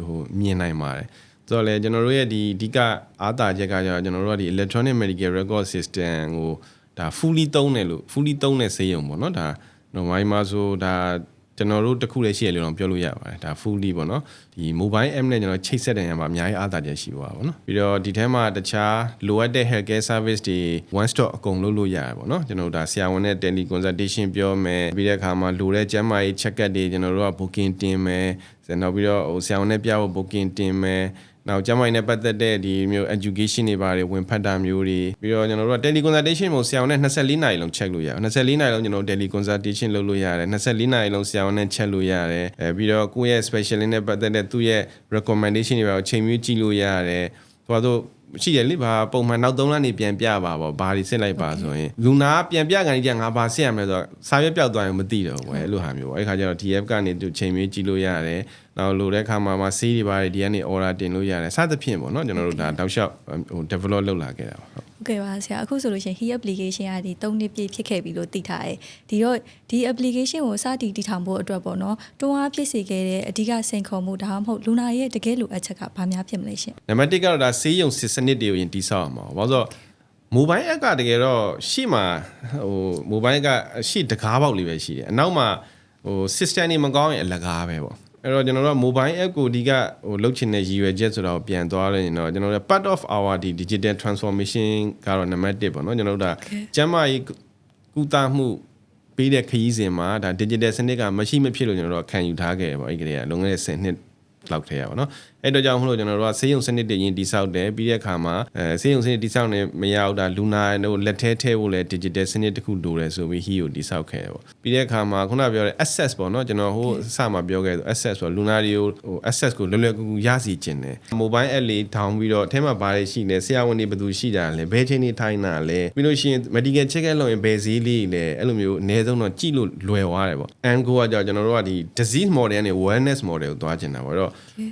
းဟိုမြင်နိုင်ပါတယ်ဆိုတော့လေကျွန်တော်တို့ရဲ့ဒီအဓိကအားသာချက်ကကျတော့ကျွန်တော်တို့ကဒီ electronic medical record system ကိုဒါ fully သုံးတဲ့ဆေးရုံပေါ့နော်ဒါ normal မှာဆိုဒါကျွန်တော်တို့တခုလည်းရှိရလို့တော့ပြောလို့ရပါတယ်ဒါ fully ပေါ့နော်ဒီ mobile app နဲ့ကျွန်တော်ချိတ်ဆက်တဲ့နေရာမှာအများကြီးအားသာချက်ရှိပါပါနော်ပြီးတော့ဒီထဲမှာတခြားလိုအပ်တဲ့ healthcare service တွေ one stop အကုန်လုပ်လို့ရတယ်ပေါ့နော်ကျွန်တော်တို့ဒါဆရာဝန်နဲ့ tele consultation ပြောမယ်ပြီးတဲ့အခါမှာလိုတဲ့ကျန်းမာရေး check up တွေကျွန်တော်တို့က booking တင်မယ်နောက်ပြီးတော့ဟိုဆရာဝန်နဲ့ပြဖို့ booking တင်မယ်နောက်ကျမကြီးနဲ့ပတ်သက်တဲ့ဒီမျိုး education တွေပါတယ်ဝင်ဖတ်တာမျိုးတွေပြီးတော့ကျွန်တော်တို့က tele consultation ကိုဆရာဝန်နဲ့24နာရီလုံး check လို့ရတယ်24နာရီလုံးကျွန်တော်တို့ tele consultation လုပ်လို့ရတယ်24နာရီလုံးဆရာဝန်နဲ့ check လို့ရတယ်ပြီးတော့ကိုယ့်ရဲ့ specialist နဲ့ပတ်သက်တဲ့သူ့ရဲ့ recommendation တွေပါအချိန်မျိုးကြည့်လို့ရတယ်ဆိုတော့ရှိရလေဘာပုံမှန်နောက်3လနေပြန်ပြပါပေါ့ဘာတွေစစ်လိုက်ပါဆိုရင်လူနာပြန်ပြကန်ကြီးကငါဘာစစ်ရမလဲဆိုတော့စာရွက်ပျောက်သွားရင်မသိတော့ဘူးအဲ့လိုဟာမျိုးပေါ့အဲ့ခါကျတော့ DF ကနေသူချိန်မျိုးကြည့်လို့ရတယ်နောက်လိုတဲ့ခါမှာဆေးတွေပါတယ်ဒီကနေ order တင်လို့ရတယ်စသဖြင့်ပေါ့နော်ကျွန်တော်တို့ဒါတောက်လျှောက်ဟို develop လုပ်လာခဲ့တာပါဟုတ်ကဲ့ပါဆရာအခုဆိုလို့ရှိရင် HEAL application ကဒီ3နှစ်ပြည့်ဖြစ်ခဲ့ပြီလို့သိထားတယ်ဒီတော့ဒီ application ကိုစတည်ထောင်ဖို့အတွက်ပေါ့နော်တွန်းအားဖြစ်စေခဲ့တဲ့အဓိကစိန်ခေါ်မှုဒါမှမဟုတ်လူနာရဲ့တကယ်လိုအပ်ချက်ကဘာများဖြစ်မလဲရှင်နံပါတ်1ကတော့ဒါဆေးရုံစနစ်တွေကိုရင်တိစောက်အောင်ပါဘာလို့ဆိုတော့ mobile app ကတကယ်တော့ရှေ့မှာဟို mobile ကရှေ့တကားပေါက်လေးပဲရှိတယ်အနောက်မှာဟို system တွေမကောင်းရင်အလကားပဲပေါ့အဲ့တော့ကျွန်တော်တို့ mobile app ကိုဒီကဟိုလုပ်ချင်တဲ့ရည်ရွယ်ချက်ဆိုတော့ပြန်သွားလို့ရင်တော့ကျွန်တော်တို့ part of our digital transformation ကတော့နံပါတ်1ပေါ့နော်ကျွန်တော်တို့ဒါကျန်းမာရေးကုသမှုပေးတဲ့ခရီးစဉ်မှာဒါ digital စနစ်ကမရှိမဖြစ်လို့ကျွန်တော်တို့ခံယူထားခဲ့ပေါ့အဲ့ဒီကလွန်ခဲ့တဲ့10နှစ်လောက်ထဲရပါတော့အဲ့တော့ကြောင့်မလို့ကျွန်တော်တို့ကဆေးရုံစနစ်တွေရင်တိဆောက်တယ်ပြီးတဲ့အခါမှာဆေးရုံစနစ်တိဆောက်နေမရဘူးဒါလူနာတို့လက်ထဲထဲဖို့လဲ digital စနစ်တစ်ခုလိုတယ်ဆိုပြီး HEAL ကိုတိဆောက်ခဲ့တယ်ပေါ့ပြီးတဲ့အခါမှာခုနပြောတဲ့ access ပေါ့နော်ကျွန်တော်ဟိုအစမှာပြောခဲ့ဆို access ဆိုလူနာတွေကိုဟို access ကိုလွယ်လွယ်ကူကူရစီခြင်းတယ် mobile app လေးထောင်ပြီးတော့အထဲမှာဘာတွေရှိလဲဆရာဝန်တွေဘယ်သူရှိတာလဲဘယ်ချိန်နေထိုင်တာလဲပြီးလို့ရှိရင် medical check up လုပ်ရင်ဘယ်ဈေးလေးလဲအဲ့လိုမျိုးအနည်းဆုံးတော့ကြည့်လို့လွယ်သွားတယ်ပေါ့ ango ကကြောင့်ကျွန်တော်တို့ကဒီ disease model နဲ့ wellness model ကိုသွားကျင်တာပေါ့တော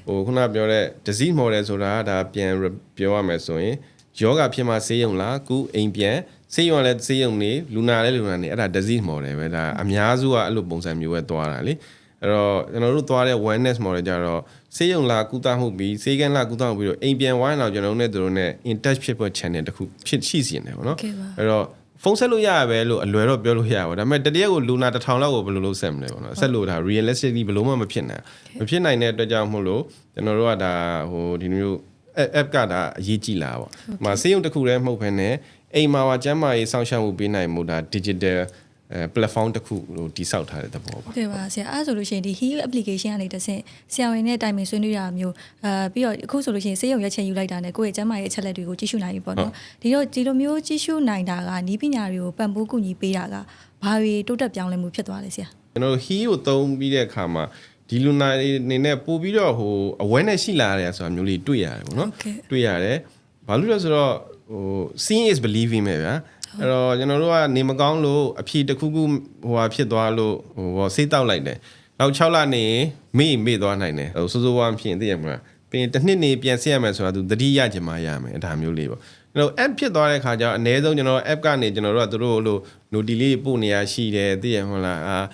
့ဟိုခုနပြောတဲ့ disease model ဆိုတာဒါပြန်ပြောရမယ်ဆိုရင်ယောဂဖြစ်မှဆေးရုံလားကုအိမ်ပြန်ဆေးရုံလည်းဆေးရုံနေလူနာလည်းလူနာနေအဲ့ဒါ disease model ပဲဒါအများစုကအဲ့လိုပုံစံမျိုးပဲသွားတာလေအဲ့တော့ကျွန်တော်တို့သွားတဲ့ wellness model ကြတော့ဆေးရုံလားကုသမှုပြီးဆေးကန်းလားကုသမှုပြီးတော့အိမ်ပြန်ဝိုင်းတော့ကျွန်တော်တို့နဲ့တို့နဲ့ in touch ဖြစ်ဖို့ channel တစ်ခုဖြစ်ရှိစီနေပေါ့နော်အဲ့တော့ဖုန်းဆက်လို့ရရပဲလို့အလွယ်တော့ပြောလို့ရပါဒါပေမဲ့တတိယကိုလူနာ1000လောက်ကိုဘယ်လိုလုပ်ဆက်မလဲပေါ့နော်ဆက်လို့ဒါ realistically ဘယ်လိုမှမဖြစ်နိုင်တဲ့အတွက်ကြောင့်မို့လို့ကျွန်တော်တို့ကဒါဟိုဒီမျိုး app ကဒါအရေးကြီးလာပေါ့။မှာဆေးရုံတစ်ခုတည်းမဟုတ်ဘဲနဲ့အိမ်မှာပါကျန်းမာရေးစောင့်ရှောက်မှုပေးနိုင်မှုဒါ digital platform တစ်ခုလို့တိစောက်ထားတဲ့သဘောပါဟုတ်ကဲ့ပါဆရာအဲ့ဆိုလို့ရှိရင်ဒီ HEAL application ကနေတဆင့်ဆရာဝန်နဲ့တိုင်ပင်ဆွေးနွေးတာမျိုးပြီးတော့အခုဆိုလို့ရှိရင်ဆေးရုံရက်ချက်ယူလိုက်တာနဲ့ကိုယ့်ရဲ့ကျန်းမာရေးအချက်လက်တွေကိုကြည့်ရှုနိုင်ပြီပေါ့နော်ဒီတော့ဒီလိုမျိုးကြည့်ရှုနိုင်တာကနီးပညာတွေကိုပံ့ပိုးကူညီပေးတာကဘာတွေတိုးတက်ပြောင်းလဲမှုဖြစ်သွားလဲဆရာကျွန်တော် HEAL ကိုသုံးပြီးတဲ့အခါမှာဒီလူနာတွေအနေနဲ့ပို့ပြီးတော့ဟို awareness ရှိလာရတယ်ဆိုတာမျိုးလေးတွေ့ရတယ်ပေါ့နော်တွေ့ရတယ်ဘာလို့လဲဆိုတော့ဟို seeing is believing ပဲဗျာအဲ့တော့ကျွန်တော်တို့ကနေမကောင်းလို့အဖြေတစ်ခုခုဟိုဟာဖြစ်သွားလို့ဟိုဆေးတောက်လိုက်တယ်နောက်6လနေမေ့သွားနိုင်တယ်ဟိုစိုးစိုးဝမ်းဖြစ်ရင်သိရမလားပြီးရင်တစ်နှစ်နေပြန်ဆက်ရမယ်ဆိုတာသူတတိယကြမှာရမယ်ဒါမျိုးလေးပေါ့ ကျွန်တော် app ဖြစ်သွားတဲ့ခါကျတော့အနည်းဆုံးကျွန်တော် app ကနေကျွန်တော်တို့ကသူတို့လို့ note လေးပို့နေရရှိတယ်သိရမလာ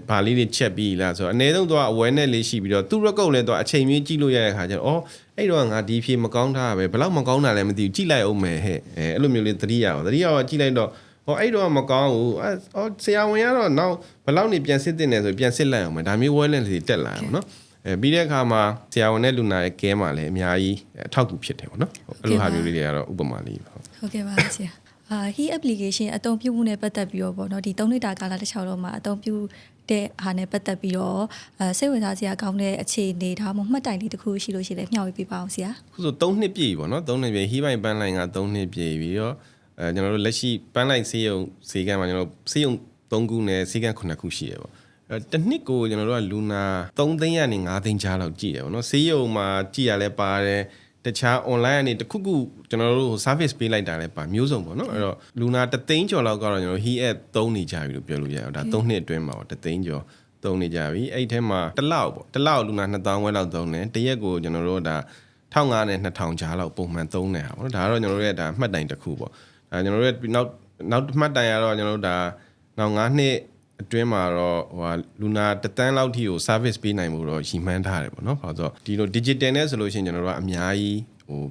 းဘာလေးတွေချက်ပြီးလားဆိုတော့အနည်းဆုံးတော့ awareness လေးရှိပြီးတော့သူ record လည်းတော့အချိန်မြင့်ကြည့်လို့ရတဲ့ခါကျတော့အဲ့တော့ငါဒီဖြေမကောင်းတာပဲဘယ်လောက်မကောင်းတာလဲမသိဘူးကြည့်လိုက်အောင်မယ်ဟဲ့အဲ့လိုမျိုးလေးသတိရအောင်ကြည့်လိုက်တော့အဲ့တော့မကောင်းဘူးဆရာဝန်ကတော့နောက်ဘယ်လောက်နေပြန်စစ်တင်နေဆိုပြန်စစ်လိုက်အောင်မယ်ဒါမျိုး awareness တွေတက်လာအောင်နော်ပြီးတဲ့အခါမှာဆရာဝန်နဲ့လူနာရဲ့ကဲမှာလည်းအများကြီးအထောက်အကူဖြစ်တယ်ပေါ့နော်အဲ့လိုဟာမျိုးလေးတွေကတော့ဥပမာလေးဟုတ်ကဲ့ပါဆရာhe application အသုံးပြုမှုနဲ့ပတ်သက်ပြီးတော့ပေါ့နော်ဒီ3နှစ်တာကာလတစ်လျှောက်လုံးမှာအသုံးပြုတဲ့ဟာနဲ့ပတ်သက်ပြီးတော့စိတ်ဝင်စားစရာကောင်းတဲ့အခြေအနေဒါမှမဟုတ်မှတ်တိုင်လေးတစ်ခုရှိလို့ရှိရင်မျှဝေပေးပါအောင်ဆရာခုဆို3နှစ်ပြည့်ပြီပေါ့နော်3နှစ်ပြည့် he ဘိုင်ပန်းလိုင်းက3နှစ်ပြည့်ပြီးတော့ကျွန်တော်တို့လက်ရှိပန်းလိုက်ဆေးရုံဈေးကမှာကျွန်တော်ဆေးရုံ3ခုနဲ့ဈေးက9ခုရှိရပေါ့တစ်နှစ်ကိုကျွန်တော်တို့ကလူနာ3သိန်းကနေ5သိန်းကြားလောက်ကြည့်တယ်ပေါ့နော်ဆေးရုံမှာကြည့်ရလဲပါတယ်တခြား online ကနေတခုခုကျွန်တော်တို့ service ပေးလိုက်တာလည်းပါမျိုးစုံပေါ့နော်အဲ့တော့လူနာ3သိန်းကျော်လောက်ကတော့ကျွန်တော် he app သုံးနေကြပြီလို့ပြောလို့ရအောင်ဒါ3နှစ်အတွင်းမှာပေါ့3သိန်းကျော်သုံးနေကြပြီအဲ့ထဲမှာတစ်လောက်လူနာ2000ဝက်လောက်သုံးတယ်တစ်ရက်ကိုကျွန်တော်တို့ဒါ1500နဲ့2000ကြားလောက်ပုံမှန်သုံးနေတာပေါ့နော်ဒါကတော့ကျွန်တော်တို့ရဲ့ဒါမှတ်တိုင်တစ်ခုပေါ့ဒါကျွန်တော်တို့ရဲ့နောက်မှတ်တိုင်ရတော့ကျွန်တော်တို့ဒါနောက်9နှစ်အတွင်းမှာတော့လူနာ1တန်းလောက်ထိကို service ပေးနိုင်မှုတော့ရည်မှန်းထားတယ်ပေါ့နော်။ဘာလို့ဆိုတော့ဒီလို digital နဲ့ဆိုလို့ရှိရင်ကျွန်တော်တို့ကအများကြီ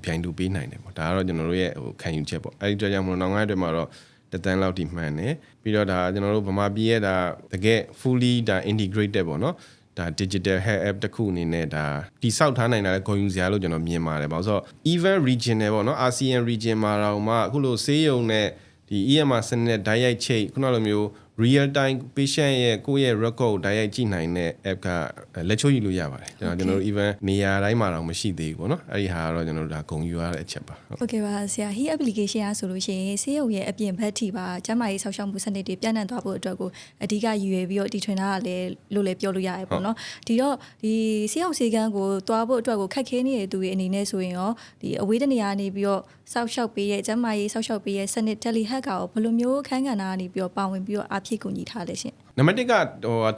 းပြိုင်တူပေးနိုင်တယ်ပေါ့။ဒါကတော့ကျွန်တော်တို့ရဲ့ခံယူချက်ပေါ့။အဲဒီကြောင့်မို့နောက်9အတွင်းမှာတော့1တန်းလောက်ထိမှန်းတယ်။ပြီးတော့ဒါကျွန်တော်တို့ဗမာပြည်ရဲ့ဒါတကယ် fully ဒါ integrated ပေါ့နော်။ဒါ digital health app တစ်ခုအနေနဲ့ဒါတိစောက်ထားနိုင်တာလည်းဂုဏ်ယူစရာလို့ကျွန်တော်မြင်ပါတယ်။ဘာလို့ဆိုတော့ even regional ပေါ့နော် ASEAN region မှာတော့မှအခုလိုဆေးရုံနဲ့ဒီ EMR စနစ်ဓာတ်ရိုက်ချိတ်ခုနလိုမျိုးreal time patient ရဲ့ကိုယ့်ရဲ့ record ကိုဓာတ်ရိုက်ကြည့်နိုင်တဲ့ app ကလက်ချိုးယူလို့ရပါတယ်ကျွန်တော်တို့ even နေရာတိုင်းမှာတော့မရှိသေးဘူးပေါ့နော်အဲ့ဒီဟာကတော့ကျွန်တော်တို့ဒါဂုဏ်ယူရတဲ့အချက်ပါဟုတ်ကဲ့ပါဆရာ he application အားဆိုလို့ရှိရင်ဆေးရုံရဲ့အပြင်ဘက်ထိပါကျန်းမာရေးဆောက်ရှောက်မှုစနစ်တွေပြန့်နှံ့သွားဖို့အတွက်ကိုအဓိကရည်ရွယ်ပြီးတော့တီထွင်ထားတာလည်းလို့လည်းပြောလို့ရတယ်ပေါ့နော်ဒီတော့ဒီဆေးရုံဆေးကန်းကိုသွားဖို့အတွက်ကိုခက်ခဲနေတဲ့သူတွေအနေနဲ့ဆိုရင်ရောဒီအဝေးတနေရာနေပြီးတော့ဆောက်ရှောက်ပေးရဲ့ကျန်းမာရေးဆောက်ရှောက်ပေးရဲ့စနစ် telehealth ကဘယ်လိုမျိုးအခန်းကဏ္ဍကနေပြီးတော့ပါဝင်ပြီးတော့အဖြစ်ကူညီထားလဲရှင်နံပါတ်1က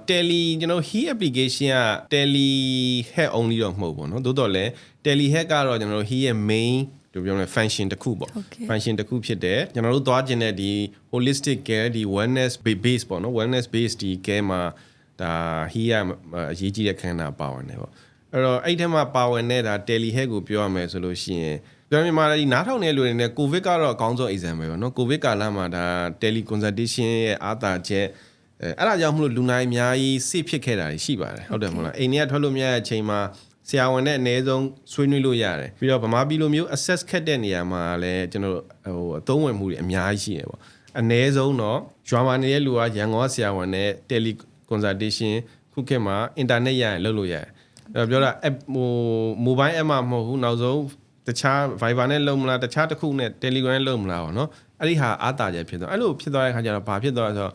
tele ကျွန်တော် he application က tele health only တော့မဟုတ်ဘူးเนาะသို့တော်လည်း tele health ကတော့ကျွန်တော် he ရဲ့ main တို့ပြောမယ် function တစ်ခုပေါ့ function တစ်ခုဖြစ်တယ်ကျွန်တော်တို့သွားခြင်းတဲ့ဒီ holistic care ဒီ wellness base ပေါ့เนาะ wellness base ဒီ care မှာဒါ he ကအရေးကြီးတဲ့ခန္ဓာပါဝင်တယ်ပေါ့အဲ့တော့အဲ့ထဲမှာပါဝင်တဲ့ဒါ tele health ကိုပြောရမယ်ဆိုလို့ရှိရင်ပြောမြန်မာဒီနားထောင်တဲ့လူတွေနဲ့ covid ကတော့အကောင်းဆုံး example ပဲเนาะ covid ကာလမှာဒါ tele consultation ရဲ့အားသာချက်အဲ့ဒါကြောင့်မလို့လူနာအများကြီးစိတ်ဖြစ်ခဲ့တာရှိပါတယ်ဟုတ်တယ်မဟုတ်လားအိမ်ထဲကထွက်လို့မရတဲ့အချိန်မှာဆရာဝန်နဲ့အနည်းဆုံးဆွေးနွေးလို့ရတယ်ပြီးတော့ဗမာပြည်လိုမျိုး access ခက်တဲ့နေရာမှာလည်းကျွန်တော်အသုံးဝင်မှုတွေအများကြီးရှိတယ်ပေါ့အနည်းဆုံးတော့ရွာမှာနေတဲ့လူကရန်ကုန်ဆရာဝန်နဲ့ tele consultation ခုခေတ်မှာ internet ရရင်လုပ်လို့ရတယ်အဲ့တော့ပြောတာ app mobile app မှာမဟုတ်ဘူးနောက်ဆုံးတခြား Viber နဲ့လုပ်မလားတခြားတစ်ခုနဲ့ Telegram နဲ့လုပ်မလားပေါ့နော်အဲ့ဒီဟာအားတာချက်ဖြစ်သွားအဲ့လိုဖြစ်သွားတဲ့ခါကျတော့ဘာဖြစ်သွားလဲဆိုတော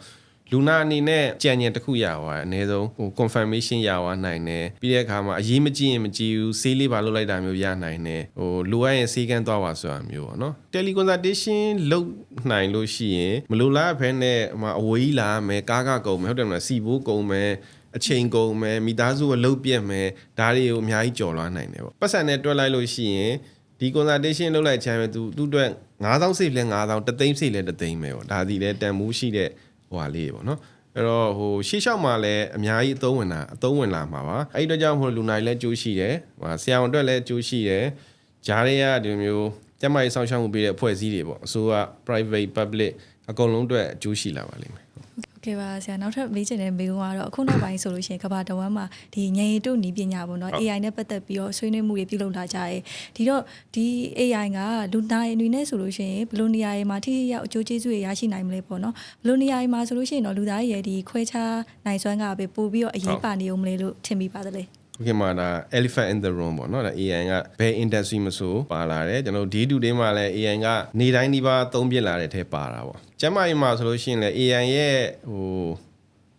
့လူနာအနေနဲ့ကြံ့တစ်ခုရသွားတယ်အနည်းဆုံးconfirmation ရသွားနိုင်တယ်ပြီးတဲ့အခါမှာအရေးမကြည့်ရင်မကြည့်ဘူးဆေးလေးပါလုပ်လိုက်တာမျိုးရနိုင်တယ်လိုအပ်ရင်ဆေးကန်းသွားပါဆိုတာမျိုးပေါ့နော် teleconsultation လုပ်နိုင်လို့ရှိရင်မလိုလားဘဲနဲ့အဝေးလာမယ်ကားကုန်မယ်ဟုတ်တယ်မလားစီဘိုးကုန်မယ်အချိန်ကုန်မယ်မိသားစုကိုလှုပ်ပြက်မယ်ဒါတွေကိုအများကြီးကြော်လွှားနိုင်တယ်ပေါ့ပတ်စံနဲ့တွက်လိုက်လို့ရှိရင်ဒီ consultation လုပ်လိုက်ချမ်းပဲသူအတွက်9000စိတ်လဲ9000တသိန်းစိတ်လဲတသိန်းပဲပေါ့ဒါဒီလဲတန်မိုးရှိတဲ့ဟိုဟာလေးပေါ့နော်အဲ့တော့ရှေ့လျှောက်မှာလည်းအများကြီးအသုံးဝင်လာမှာပါအဲ့ဒီတော့ကြောင့်လူနာလည်းကြိုးရှိတယ်ဆရာဝန်အတွက်လည်းကြိုးရှိတယ်ဂျားတွေကဒီမျိုးကျန်းမာရေးဆောင်ရှောက်မှုပေးတဲ့အဖွဲ့အစည်းတွေပေါ့အစိုးရ private public အကုန်လုံးအတွက်အကျိုးရှိလာပါလိမ့်မယ်ကဲပါဆရာနောက်ထပ်မေးချင်တဲ့မေးခွန်းကတော့အခုနောက်ပိုင်းဆိုလို့ရှိရင်ကမ္ဘာတဝန်းမှာဒီဉာဏ်ရည်တုနည်းပညာပေါ့နော် AI နဲ့ပတ်သက်ပြီးတော့ဆွေးနွေးမှုတွေပြုလုပ်လာကြတယ်ဒီတော့ဒီ AI ကလူနာအနေနဲ့ဆိုလို့ရှိရင်ဘယ်လိုနေရာတွေမှာထိရောက်အကျိုးကျေးဇူးတွေရရှိနိုင်မလဲပေါ့နော်ဘယ်လိုနေရာတွေမှာဆိုလို့ရှိရင်တော့လူသားရဲ့ဒီခွဲခြားနိုင်စွမ်းကပဲပို့ပြီးတော့အရေးပါနေဦးမလဲလို့ထင်မိပါတယ်โอเคမှာဒါ elephant in the room ပေါ့နော်ဒါ AI ကဘယ် industry မဆိုပါလာတယ်ကျွန်တော် day to day မှာလည်း AI ကနေတိုင်းဒီပါသုံးပြလာတဲ့ထဲပါတာပေါ့ကျမ်းမာရေးမှာဆိုလို့ရှိရင်လည်း AI ရဲ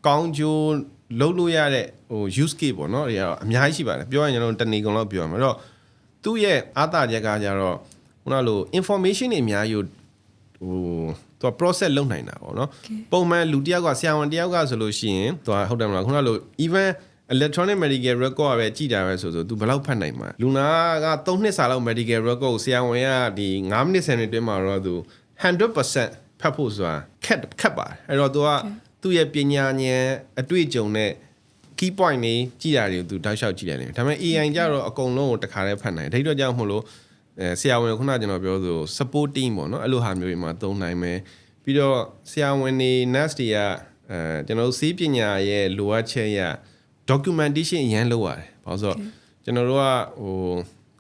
့ကောင်းကျိုးလုပ်လို့ရတဲ့use case ပေါ့နော်ဒီကအများကြီးရှိပါတယ်ပြောရင်ကျွန်တော်တနေကုန်လောက်ပြောရမှာအဲ့တော့သူ့ရဲ့အားသာချက်ကကြတော့ခုနလို information တွေအများကြီးသူက process လုပ်နိုင်တာပေါ့နော်ပုံမှန်လူတယောက်ကဆရာဝန်တယောက်ကဆိုလို့ရှိရင်သူကဟုတ်တယ်မလားခုနလို even electronic medical record ပဲကြည့်တာပဲဆို तू ဘယ်လောက်ဖတ်နိုင်မှာလူနာက3နှစ်စာလောက် medical record ကိုဆရာဝန်ကဒီ9မိနစ်10မိနစ်တွင်းမှာတော့ तू 100% ဖတ်ဖို့ဆိုတာခက်ပါတယ်အဲ့တော့ तू ကသူ့ရဲ့ပညာဉာဏ်အတွေ့အကြုံနဲ့ key point တွေကြည့်တာတွေကို तू တောက်လျှောက်ကြည့်တယ်ဒါပေမဲ့ AI ကြတော့အကုန်လုံးကိုတစ်ခါတည်းဖတ်နိုင်တယ်ဒါကြောင့်မို့လို့ဆရာဝန်ကခုနကျွန်တော်ပြောဆို support team ပေါ့နော်အဲ့လိုဟာမျိုးတွေမှာသုံးနိုင်မယ်ပြီးတော့ဆရာဝန်တွေ nurse တွေကကျွန်တော်တို့စီးပညာရဲ့လိုအပ်ချက်ရ documentation အရန်လုပ်ရတယ်ဘာလို့ဆိုတော့ကျွန်တော်တို့ကဟို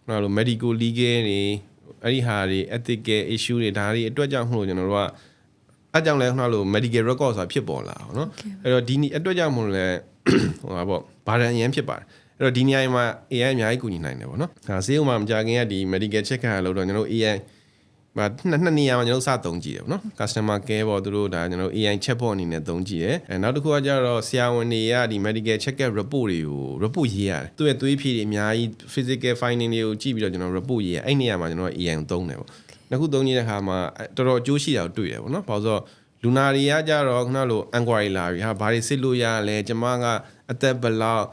ခုနလို medical legal တွေအဲ့ဒီဟာတွေ ethical issue တွေဒါတွေအတွက်ကြောင့်မလို့ကျွန်တော်တို့ကအဲ့ကြောင့်လဲခုနလို medical record ဆိုတာဖြစ်ပေါ်လာအောင်နော်အဲ့တော့ဒီအတွက်ကြောင့်မလို့လဲဟိုပါပေါ့ဘာရန်အရန်ဖြစ်ပါတယ်အဲ့တော့ဒီနေရာမှာ AI အများကြီးကူညီနိုင်တယ်ပေါ့နော်ဒါဆေးဥမှာမကြခင်ကဒီ medical check ကလို့တော့ကျွန်တော်တို့ AI မှာနှစ်နေရာမှာကျွန်တော်စသုံးကြည့်တယ်ပေါ့နော် customer care ပေါ့သူတို့ဒါကျွန်တော် AI chatbot အနေနဲ့သုံးကြည့်တယ်နောက်တစ်ခုကကျတော့ဆရာဝန်တွေကဒီ medical check report တွေကို report ရေးရတယ်သူ့ရဲ့သွေးဖြည့်တွေအများကြီး physical finding တွေကိုကြည့်ပြီးတော့ကျွန်တော် report ရေးရအဲ့နေရာမှာကျွန်တော် AI ကိုသုံးတယ်ပေါ့နောက်ခုသုံးကြည့်တဲ့အခါမှာတော်တော်အကျိုးရှိတာကိုတွေ့တယ်ပေါ့နော်ဘာလို့ဆိုတော့လူနာတွေကကြတော့ခုနလို inquiry လာပြီဟာဘာတွေစစ်လို့ရလဲကျွန်မကအသက်ဘယ်လောက်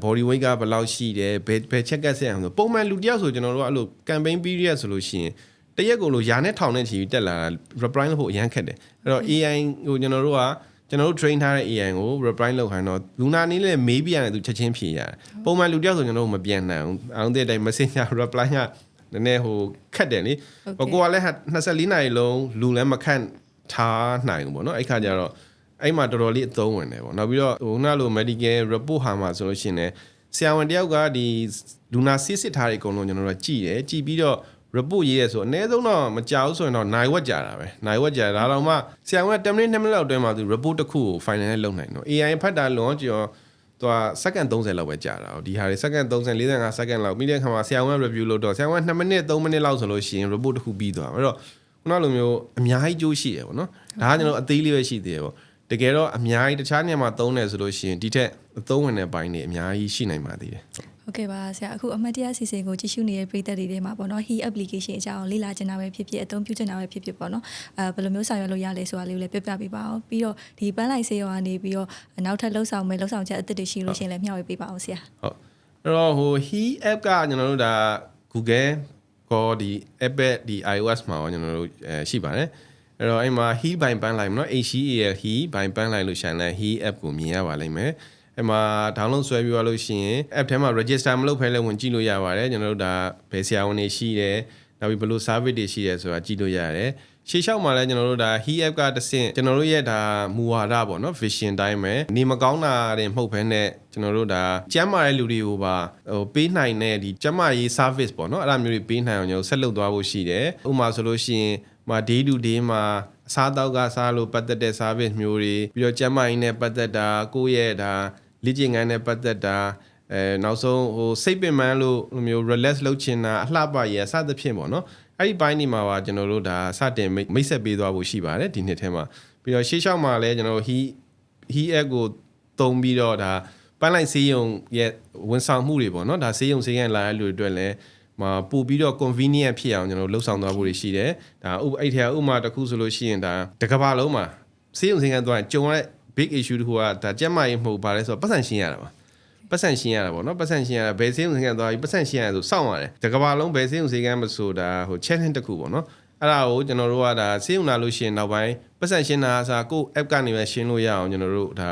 body weight ကဘယ်လောက်ရှိတယ်ဘယ် check ကဆက်အောင်ဆိုပုံမှန်လူတယောက်ဆိုကျွန်တော်တို့ကအဲ့လို campaign period ဆိုလို့ရှိရင်တရက်ကိုလို့ယာနဲ့ထောင်နဲ့ချီပြီးတက်လာတာ reply လုပ်ဖို့အရန်ခက်တယ်အဲ့တော့ AI ကိုကျွန်တော်တို့ train ထားတဲ့ AI ကို reply လုပ်ခိုင်းတော့လူနာနည်းလည်းမေးပြရတယ်သူချက်ချင်းဖြေရတယ်ပုံမှန်လူတယောက်ဆိုကျွန်တော်တို့မပြန်နိုင်ဘူးအောင်တဲ့အတိုင်း messenger reply ကနည်းနည်းဟိုခက်တယ်လေကိုကလည်း24နာရီလုံးလူလည်းမခန့်ထားနိုင်ဘူးပေါ့နော်အဲ့ခါကျတော့အဲ့မှာတော်တော်လေးအသုံးဝင်တယ်ပေါ့နောက်ပြီးတော့ဟိုနားလို medical report ဟာမှာဆိုလို့ရှိရင်လည်းဆရာဝန်တယောက်ကဒီလူနာစစ်ထားတဲ့အကုန်လုံးကျွန်တော်တို့ကြည့်တယ်ကြည့်ပြီးတော့ report ရေးရဆိုအနည်းဆုံးတော့မကြောက်ဆိုရင်တော့နိုင်ဝက်ကြာတာပဲနိုင်ဝက်ကြာဒါတော့မှဆရာဝန်က10မိနစ်2မိနစ်လောက်အတွင်းမှာသူ report တစ်ခုကို final နဲ့လုပ်နိုင်တော့ AI ဖတ်တာလွန်ကျော်သူကစက္ကန့်30လောက်ပဲကြာတာဒီဟာတွေစက္ကန့်30 45စက္ကန့်လောက်ပြီးတဲ့အခါမှာဆရာဝန်က review လုပ်တော့ဆရာဝန်က2မိနစ်3မိနစ်လောက်ဆိုလို့ရှိရင် report တစ်ခုပြီးသွားအဲ့တော့ခုနလိုမျိုးအများကြီးကြိုးရှိတယ်ပေါ့နော်ဒါကကျွန်တော်အသေးလေးပဲရှိသေးတယ်ပေါ့တကယ်တော့အများကြီးတခြားနေရာမှာသုံးတယ်ဆိုလို့ရှိရင်ဒီထက်အသုံးဝင်တဲ့ဘိုင်းတွေအများကြီးရှိနိုင်ပါသေးတယ်ဟုတ်ကဲ့ပါဆရာအခုအမှတ်တရစီစဉ်ကိုကြည့်ရှုနေတဲ့ပရိသတ်တွေထဲမှာပေါ့နော် He application အကြောင်းလေ့လာချင်တာပဲဖြစ်ဖြစ်အသုံးပြုချင်တာပဲဖြစ်ဖြစ်ပေါ့နော်ဘယ်လိုမျိုးဆောင်ရွက်လို့ရလဲဆိုတာလေးကိုလည်းပြပြပေးပါအောင်ပြီးတော့ဒီပန်းလိုက်ဆေးရောကနေပြီးတော့နောက်ထပ်လှုပ်ဆောင်ချက်အသစ်တွေရှိလို့ရှိရင်လည်းမျှဝေပေးပါအောင်ဆရာဟုတ်အဲ့တော့ဟို He app ကကျွန်တော်တို့ဒါ Google ကောဒီ app ဒီ iOS မှာရောကျွန်တော်တို့ရှိပါတယ်အဲ့တော့အဲ့မှာ He ဘိုင်ပန်းလိုက်မနော် HEAL He ဘိုင်ပန်းလိုက်လို့ရှာရင် He app ကိုမြင်ရပါလိမ့်မယ်အဲ့မှာ download ဆွဲပြီးသွားလို့ရှိရင် app ထဲမှာ register မလုပ်ဖဲလည်းဝင်ကြည့်လို့ရပါတယ်ကျွန်တော်တို့ဒါဘယ်ဆရာဝန်တွေရှိတယ်နောက်ပြီးဘယ်လို service တွေရှိတယ်ဆိုတာကြည့်လို့ရတယ်ရှေ့လျှောက်မှာလည်းကျွန်တော်တို့ဒါ He app ကတစ်ဆင့်ကျွန်တော်တို့ရဲ့ဒါမူဝါဒပေါ့နော် vision တိုင်းပဲနေမကောင်းတာတွေမဟုတ်ဘဲနဲ့ကျွန်တော်တို့ဒါကျန်းမာတဲ့လူတွေကိုပါဟိုပေးနိုင်တဲ့ဒီကျန်းမာရေး service ပေါ့နော်အဲ့ဒါမျိုးတွေပေးနိုင်အောင်ကျွန်တော်ဆက်လုပ်သွားဖို့ရှိတယ်ဥပမာဆိုလို့ရှိရင်day to day မှာအစားတောက်ကစားလို့ပတ်သက်တဲ့ service မျိုးတွေပြီးတော့ကျန်းမာရေးနဲ့ပတ်သက်တာကိုယ့်ရဲ့ဒါလေ့ကျင့်ခန်းနဲ့ပတ်သက်တာနောက်ဆုံးဟိုစိတ်ပင်ပန်းလို့မျိုး relax လုပ်ချင်တာအလှပရအစသဖြင့်ပေါ့နော်အဲ့ဒီပိုင်းဒီမှာပါကျွန်တော်တို့ဒါစတင်မိတ်ဆက်ပေးသွားဖို့ရှိပါတယ်ဒီနှစ်ထဲမှာပြီးတော့ရှေ့လျှောက်မှာလည်းကျွန်တော်တို့ he app ကိုတုံးပြီးတော့ဒါပန်းလိုက်ဆေးရုံရဲ့ဝန်ဆောင်မှုတွေပေါ့နော်ဒါဆေးရုံဆေးခန်းလာတဲ့လူတွေအတွက်လည်းမှာပို့ပြီးတော့ convenient ဖြစ်အောင်ကျွန်တော်တို့လှုပ်ဆောင်သွားဖို့ရှိတယ်ဒါအဲ့ထက်ဥမာတစ်ခုဆိုလို့ရှိရင်ဒါတစ်ကမ္ဘာလုံးမှာဆေးရုံဆေးခန်းသွားရင်ကြုံရတဲ့ big issue တခုကဒါကျန်းမာရေးမဟုတ်ပါလဲဆိုတော့ပတ်စံရှင်းရတာပါပတ်စံရှင်းရတာပေါ့နော်ပတ်စံရှင်းရတာဘယ်ဆေးရုံဆေးခန်းသွားပြီးပတ်စံရှင်းရဆိုစောင့်ရတယ်တစ်ကမ္ဘာလုံးဘယ်ဆေးရုံဆေးခန်းမဆိုတာဟို challenge တစ်ခုပေါ့နော်အဲ့ဒါကိုကျွန်တော်တို့ကဒါဆေးရုံလာလို့ရှိရင်နောက်ပိုင်းပတ်စံရှင်းတာဆိုကို app ကနေပဲရှင်းလို့ရအောင်ကျွန်တော်တို့ဒါ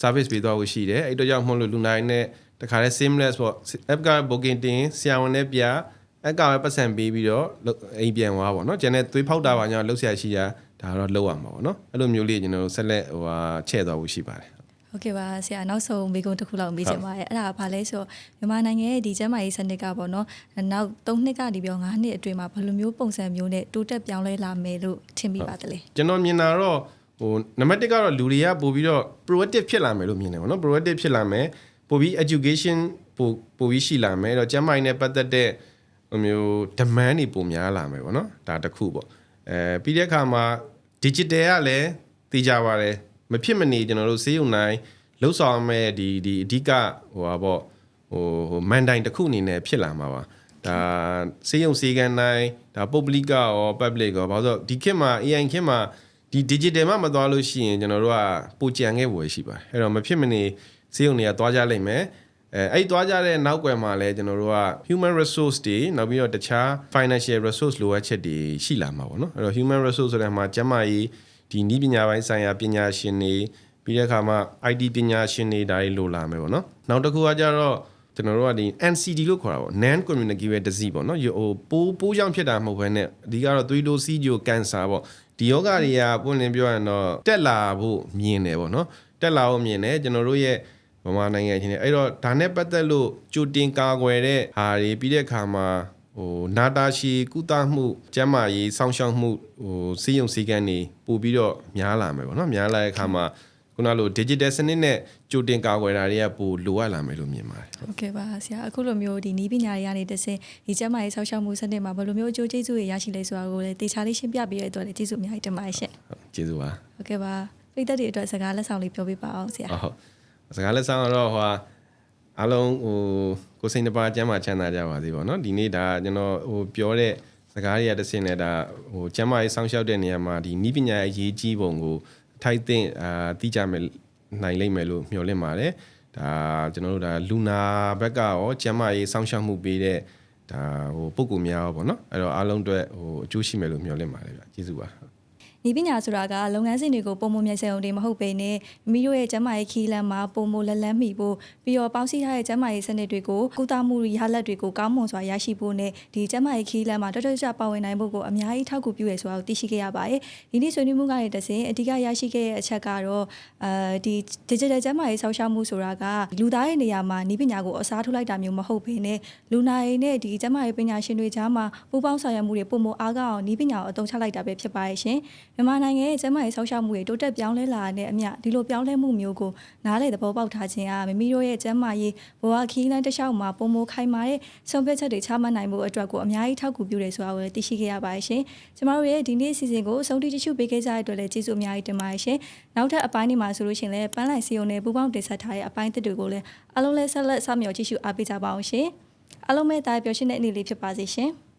service ပေးသွားဖို့ရှိတယ်အဲ့တော့ကြောင့်မဟုတ်လို့လူနိုင်နဲ့တခါလဲ seamless ပေါ့ app က booking တင်ဆရာဝန်နဲ့ပြအကပဲပတ်စံပေးပြီးတော့အိမ်ပြန်သွားပေါ့နော်ကျန်တဲ့သွေးဖောက်တာပါညာလှုပ်ရှားရှိတာဒါတော့လှုပ်ရမှာပေါ့နော်အဲ့လိုမျိုးလေးကျွန်တော်တို့ဆက်လက်ဟိုချဲ့သွားဖို့ရှိပါတယ်ဟုတ်ကဲ့ပါဆရာနောက်ဆုံးမိကုန်းတစ်ခုလောက်မေးချင်ပါတယ်အဲ့ဒါကဘာလဲဆိုတော့မြန်မာနိုင်ငံရဲ့ဒီကျန်းမာရေးစနစ်ကပေါ့နော်နောက်3နှစ်ကနေပြီး9နှစ်အတွင်းမှာဘယ်လိုမျိုးပုံစံမျိုးနဲ့တိုးတက်ပြောင်းလဲလာမယ်လို့ထင်မိပါသလဲကျွန်တော်မြင်တာတော့ဟိုနံပါတ်1ကတော့လူတွေကပို့ပြီးတော့ proactive ဖြစ်လာမယ်လို့မြင်တယ်ပေါ့နော် proactive ဖြစ်လာမယ်ပို့ပြီး education ပို့ပြီးရှိလာမယ်တော့ကျန်းမာရေးနဲ့ပတ်သက်တဲ့ဟိုမျိုး demand တွေပုံများလာမယ်ပေါ့နော်ဒါတစ်ခုပေါ့ပြီးတဲ့အခါမှာ digital ကလည်းသိကြပါတယ်မဖြစ်မနေကျွန်တော်တို့ဆေးရုံတိုင်းလှုပ်ဆောင်မဲ့ဒီအဓိကဟိုပါပေါ့ဟိုမန်တိုင်တစ်ခုအနေနဲ့ဖြစ်လာမှာပါဒါဆေးရုံဆေးခန်းတိုင်းဒါပုဂ္ဂလိကရော public ရောဘာလို့ဒီခေတ်မှာ AI ခေတ်မှာဒီ digital မှမသွားလို့ရှိရင်ကျွန်တော်တို့ကပိုကြံခဲ့ဖို့ရှိပါတယ်အဲ့တော့မဖြစ်မနေ ဆေးရုံတွေကသွားကြလိမ့်မယ်အဲ့သွားကြတဲ့နောက်ွယ်မှာလည်းကျွန်တော်တို့က human resource တွေနောက်ပြီးတော့တခြား financial resource လိုအပ်ချက်တွေရှိလာမှာပေါ့နော်အဲ့တော့ human resource ဆိုတဲ့မှာကျန်းမာရေးဒီနည်းပညာပိုင်းဆိုင်ရာပညာရှင်တွေပြီးတဲ့အခါမှာ IT ပညာရှင်တွေဒါတွေလိုလာမယ်ပေါ့နော်နောက်တစ်ခုကကြတော့ကျွန်တော်တို့ကဒီ NCD လို့ခေါ်တာပေါ့ non communicable disease ပေါ့နော်ပိုးကြောင့်ဖြစ်တာမဟုတ်ဘဲနဲ့အဓိကတော့သွေးတိုးစီးချိုကင်ဆာပေါ့ဒီယောဂတွေကပွင့်လင်းပြောရရင်တော့တက်လာဖို့မြင်တယ်ပေါ့နော်တက်လာဖို့မြင်တယ်ကျွန်တော်တို့ရဲ့ဗမာနိုင်ငံချင်းအဲ့တော့ဒါနဲ့ပတ်သက်လို့ကြိုတင်ကာကွယ်တဲ့ဟာတွေပြီးတဲ့အခါမှာနာတာရှည်ကုသမှုကျန်းမာရေးစောင့်ရှောက်မှုစီးရုံစည်းကမ်းတွေပို့ပြီးတော့များလာမယ်ပေါ့နော်များလာတဲ့အခါမှာခုနလို digital စနစ်နဲ့ကြိုတင်ကာကွယ်တာတွေကပိုလိုအပ်လာမယ်လို့မြင်ပါတယ်ဟုတ်ကဲ့ပါဆရာအခုလိုမျိုးဒီနည်းပညာတွေကနေတဆင့်ဒီကျန်းမာရေးစောင့်ရှောက်မှုစနစ်မှာဘယ်လိုမျိုးအကျိုးကျေးဇူးတွေရရှိလဲဆိုတာကိုလည်းတေချာလေးရှင်းပြပေးရတဲ့အတွက်လည်းကျေးဇူးအများကြီးတင်ပါတယ်ရှင်ကျေးဇူးပါဟုတ်ကဲ့ပါပြည်သက်တွေအတွက်စကားလက်ဆောင်လေးပြောပြပါအောင်ဆရာဟုတ်စကားလက်ဆောင်တော့အားလုံးကိုစိတ်နှပါကျမ်းမာချမ်းသာကြပါစေပေါ့နော်ဒီနေ့ဒါကျွန်တော်ပြောတဲ့စကားတွေကတစ်ဆင့်နဲ့ဒါကျမ်းမာရေးစောင့်ရှောက်တဲ့နေရာမှာဒီနည်းပညာရဲ့အရေးကြီးပုံကိုထိုက်တဲ့သိကြမယ်နိုင်လိမ့်မယ်လို့မျှော်လင့်ပါတယ်ဒါကျွန်တော်တို့ဒါလူနာဘက်ကရောကျန်းမာရေးစောင့်ရှောက်မှုပေးတဲ့ဒါပုံကူများရောပေါ့နော်အဲ့တော့အားလုံးအတွက်အကျိုးရှိမယ်လို့မျှော်လင့်ပါတယ်ဗျကျေးဇူးပါဒီပညာဆိုတာကလုပ်ငန်းစဉ်တွေကိုပုံမမြိုက်ဆိုင်အောင်တွေမဟုတ်ပေနဲ့မိမိတို့ရဲ့ကျန်းမာရေးခီးလမ်းမှာပုံမလက်လန်းမိဖို့ပြီးတော့ပေါင်းစည်းထားတဲ့ကျန်းမာရေးစနစ်တွေကိုကုသမှုရလဒ်တွေကိုကောင်းမွန်စွာရရှိဖို့နဲ့ဒီကျန်းမာရေးခီးလမ်းမှာတော်တော်ကြပါဝင်နိုင်ဖို့ကိုအများကြီးထောက်ကူပြုရဆိုတာကိုသိရှိခဲ့ရပါတယ်ဒီနေ့ဆွေးနွေးမှုကနေတဆင့်အဓိကရရှိခဲ့တဲ့အချက်ကတော့ဒီ digital ကျန်းမာရေးဆောက်ရှောက်မှုဆိုတာကလူသားရဲ့နေရာမှာနည်းပညာကိုအစားထိုးလိုက်တာမျိုးမဟုတ်ဘဲနဲ့လူနာတွေနဲ့ဒီကျန်းမာရေးပညာရှင်တွေကြားမှာပူးပေါင်းဆောင်ရွက်မှုတွေပုံမအားကောင်းအောင်နည်းပညာကိုအသုံးချလိုက်တာပဲဖြစ်ပါရဲ့ရှင်မြန်မာနိုင်ငံရဲ့ကျန်းမာရေးဆောက်ရှောက်မှုတွေတိုးတက်ပြောင်းလဲလာတဲ့အမျှဒီလိုပြောင်းလဲမှုမျိုးကိုနားလည်သဘောပေါက်ထားခြင်းအားမိမိတို့ရဲ့ကျန်းမာရေးဘဝခီးလမ်းတစ်လျှောက်မှာပုံမခိုင်မာတဲ့ဆုံးဖြတ်ချက်တွေချမှတ်နိုင်မှုအတွက်ကိုအများကြီးထောက်ကူပြုတယ်ဆိုတာကိုသိရှိခဲ့ရပါတယ်ရှင်။ကျမတို့ရဲ့ဒီနေ့အစီအစဉ်ကိုအဆုံးထိကြည့်ရှုပေးခဲ့ကြတဲ့အတွက်လည်းကျေးဇူးအများကြီးတင်ပါတယ်ရှင်။နောက်ထပ်အပိုင်းတွေမှာဆိုလို့ရှိရင်လည်းပန်းလိုက်စီယုံနဲ့ပူပေါင်းတင်ဆက်ထားတဲ့အပိုင်းတစ်တွေကိုလည်းအားလုံးလည်းဆက်လက်စောင့်မျှော်ကြည့်ရှုအားပေးကြပါအောင်ရှင်။အားလုံးပဲတာပျော်ရွှင်တဲ့နေ့လေးဖြစ်ပါစေရှင်။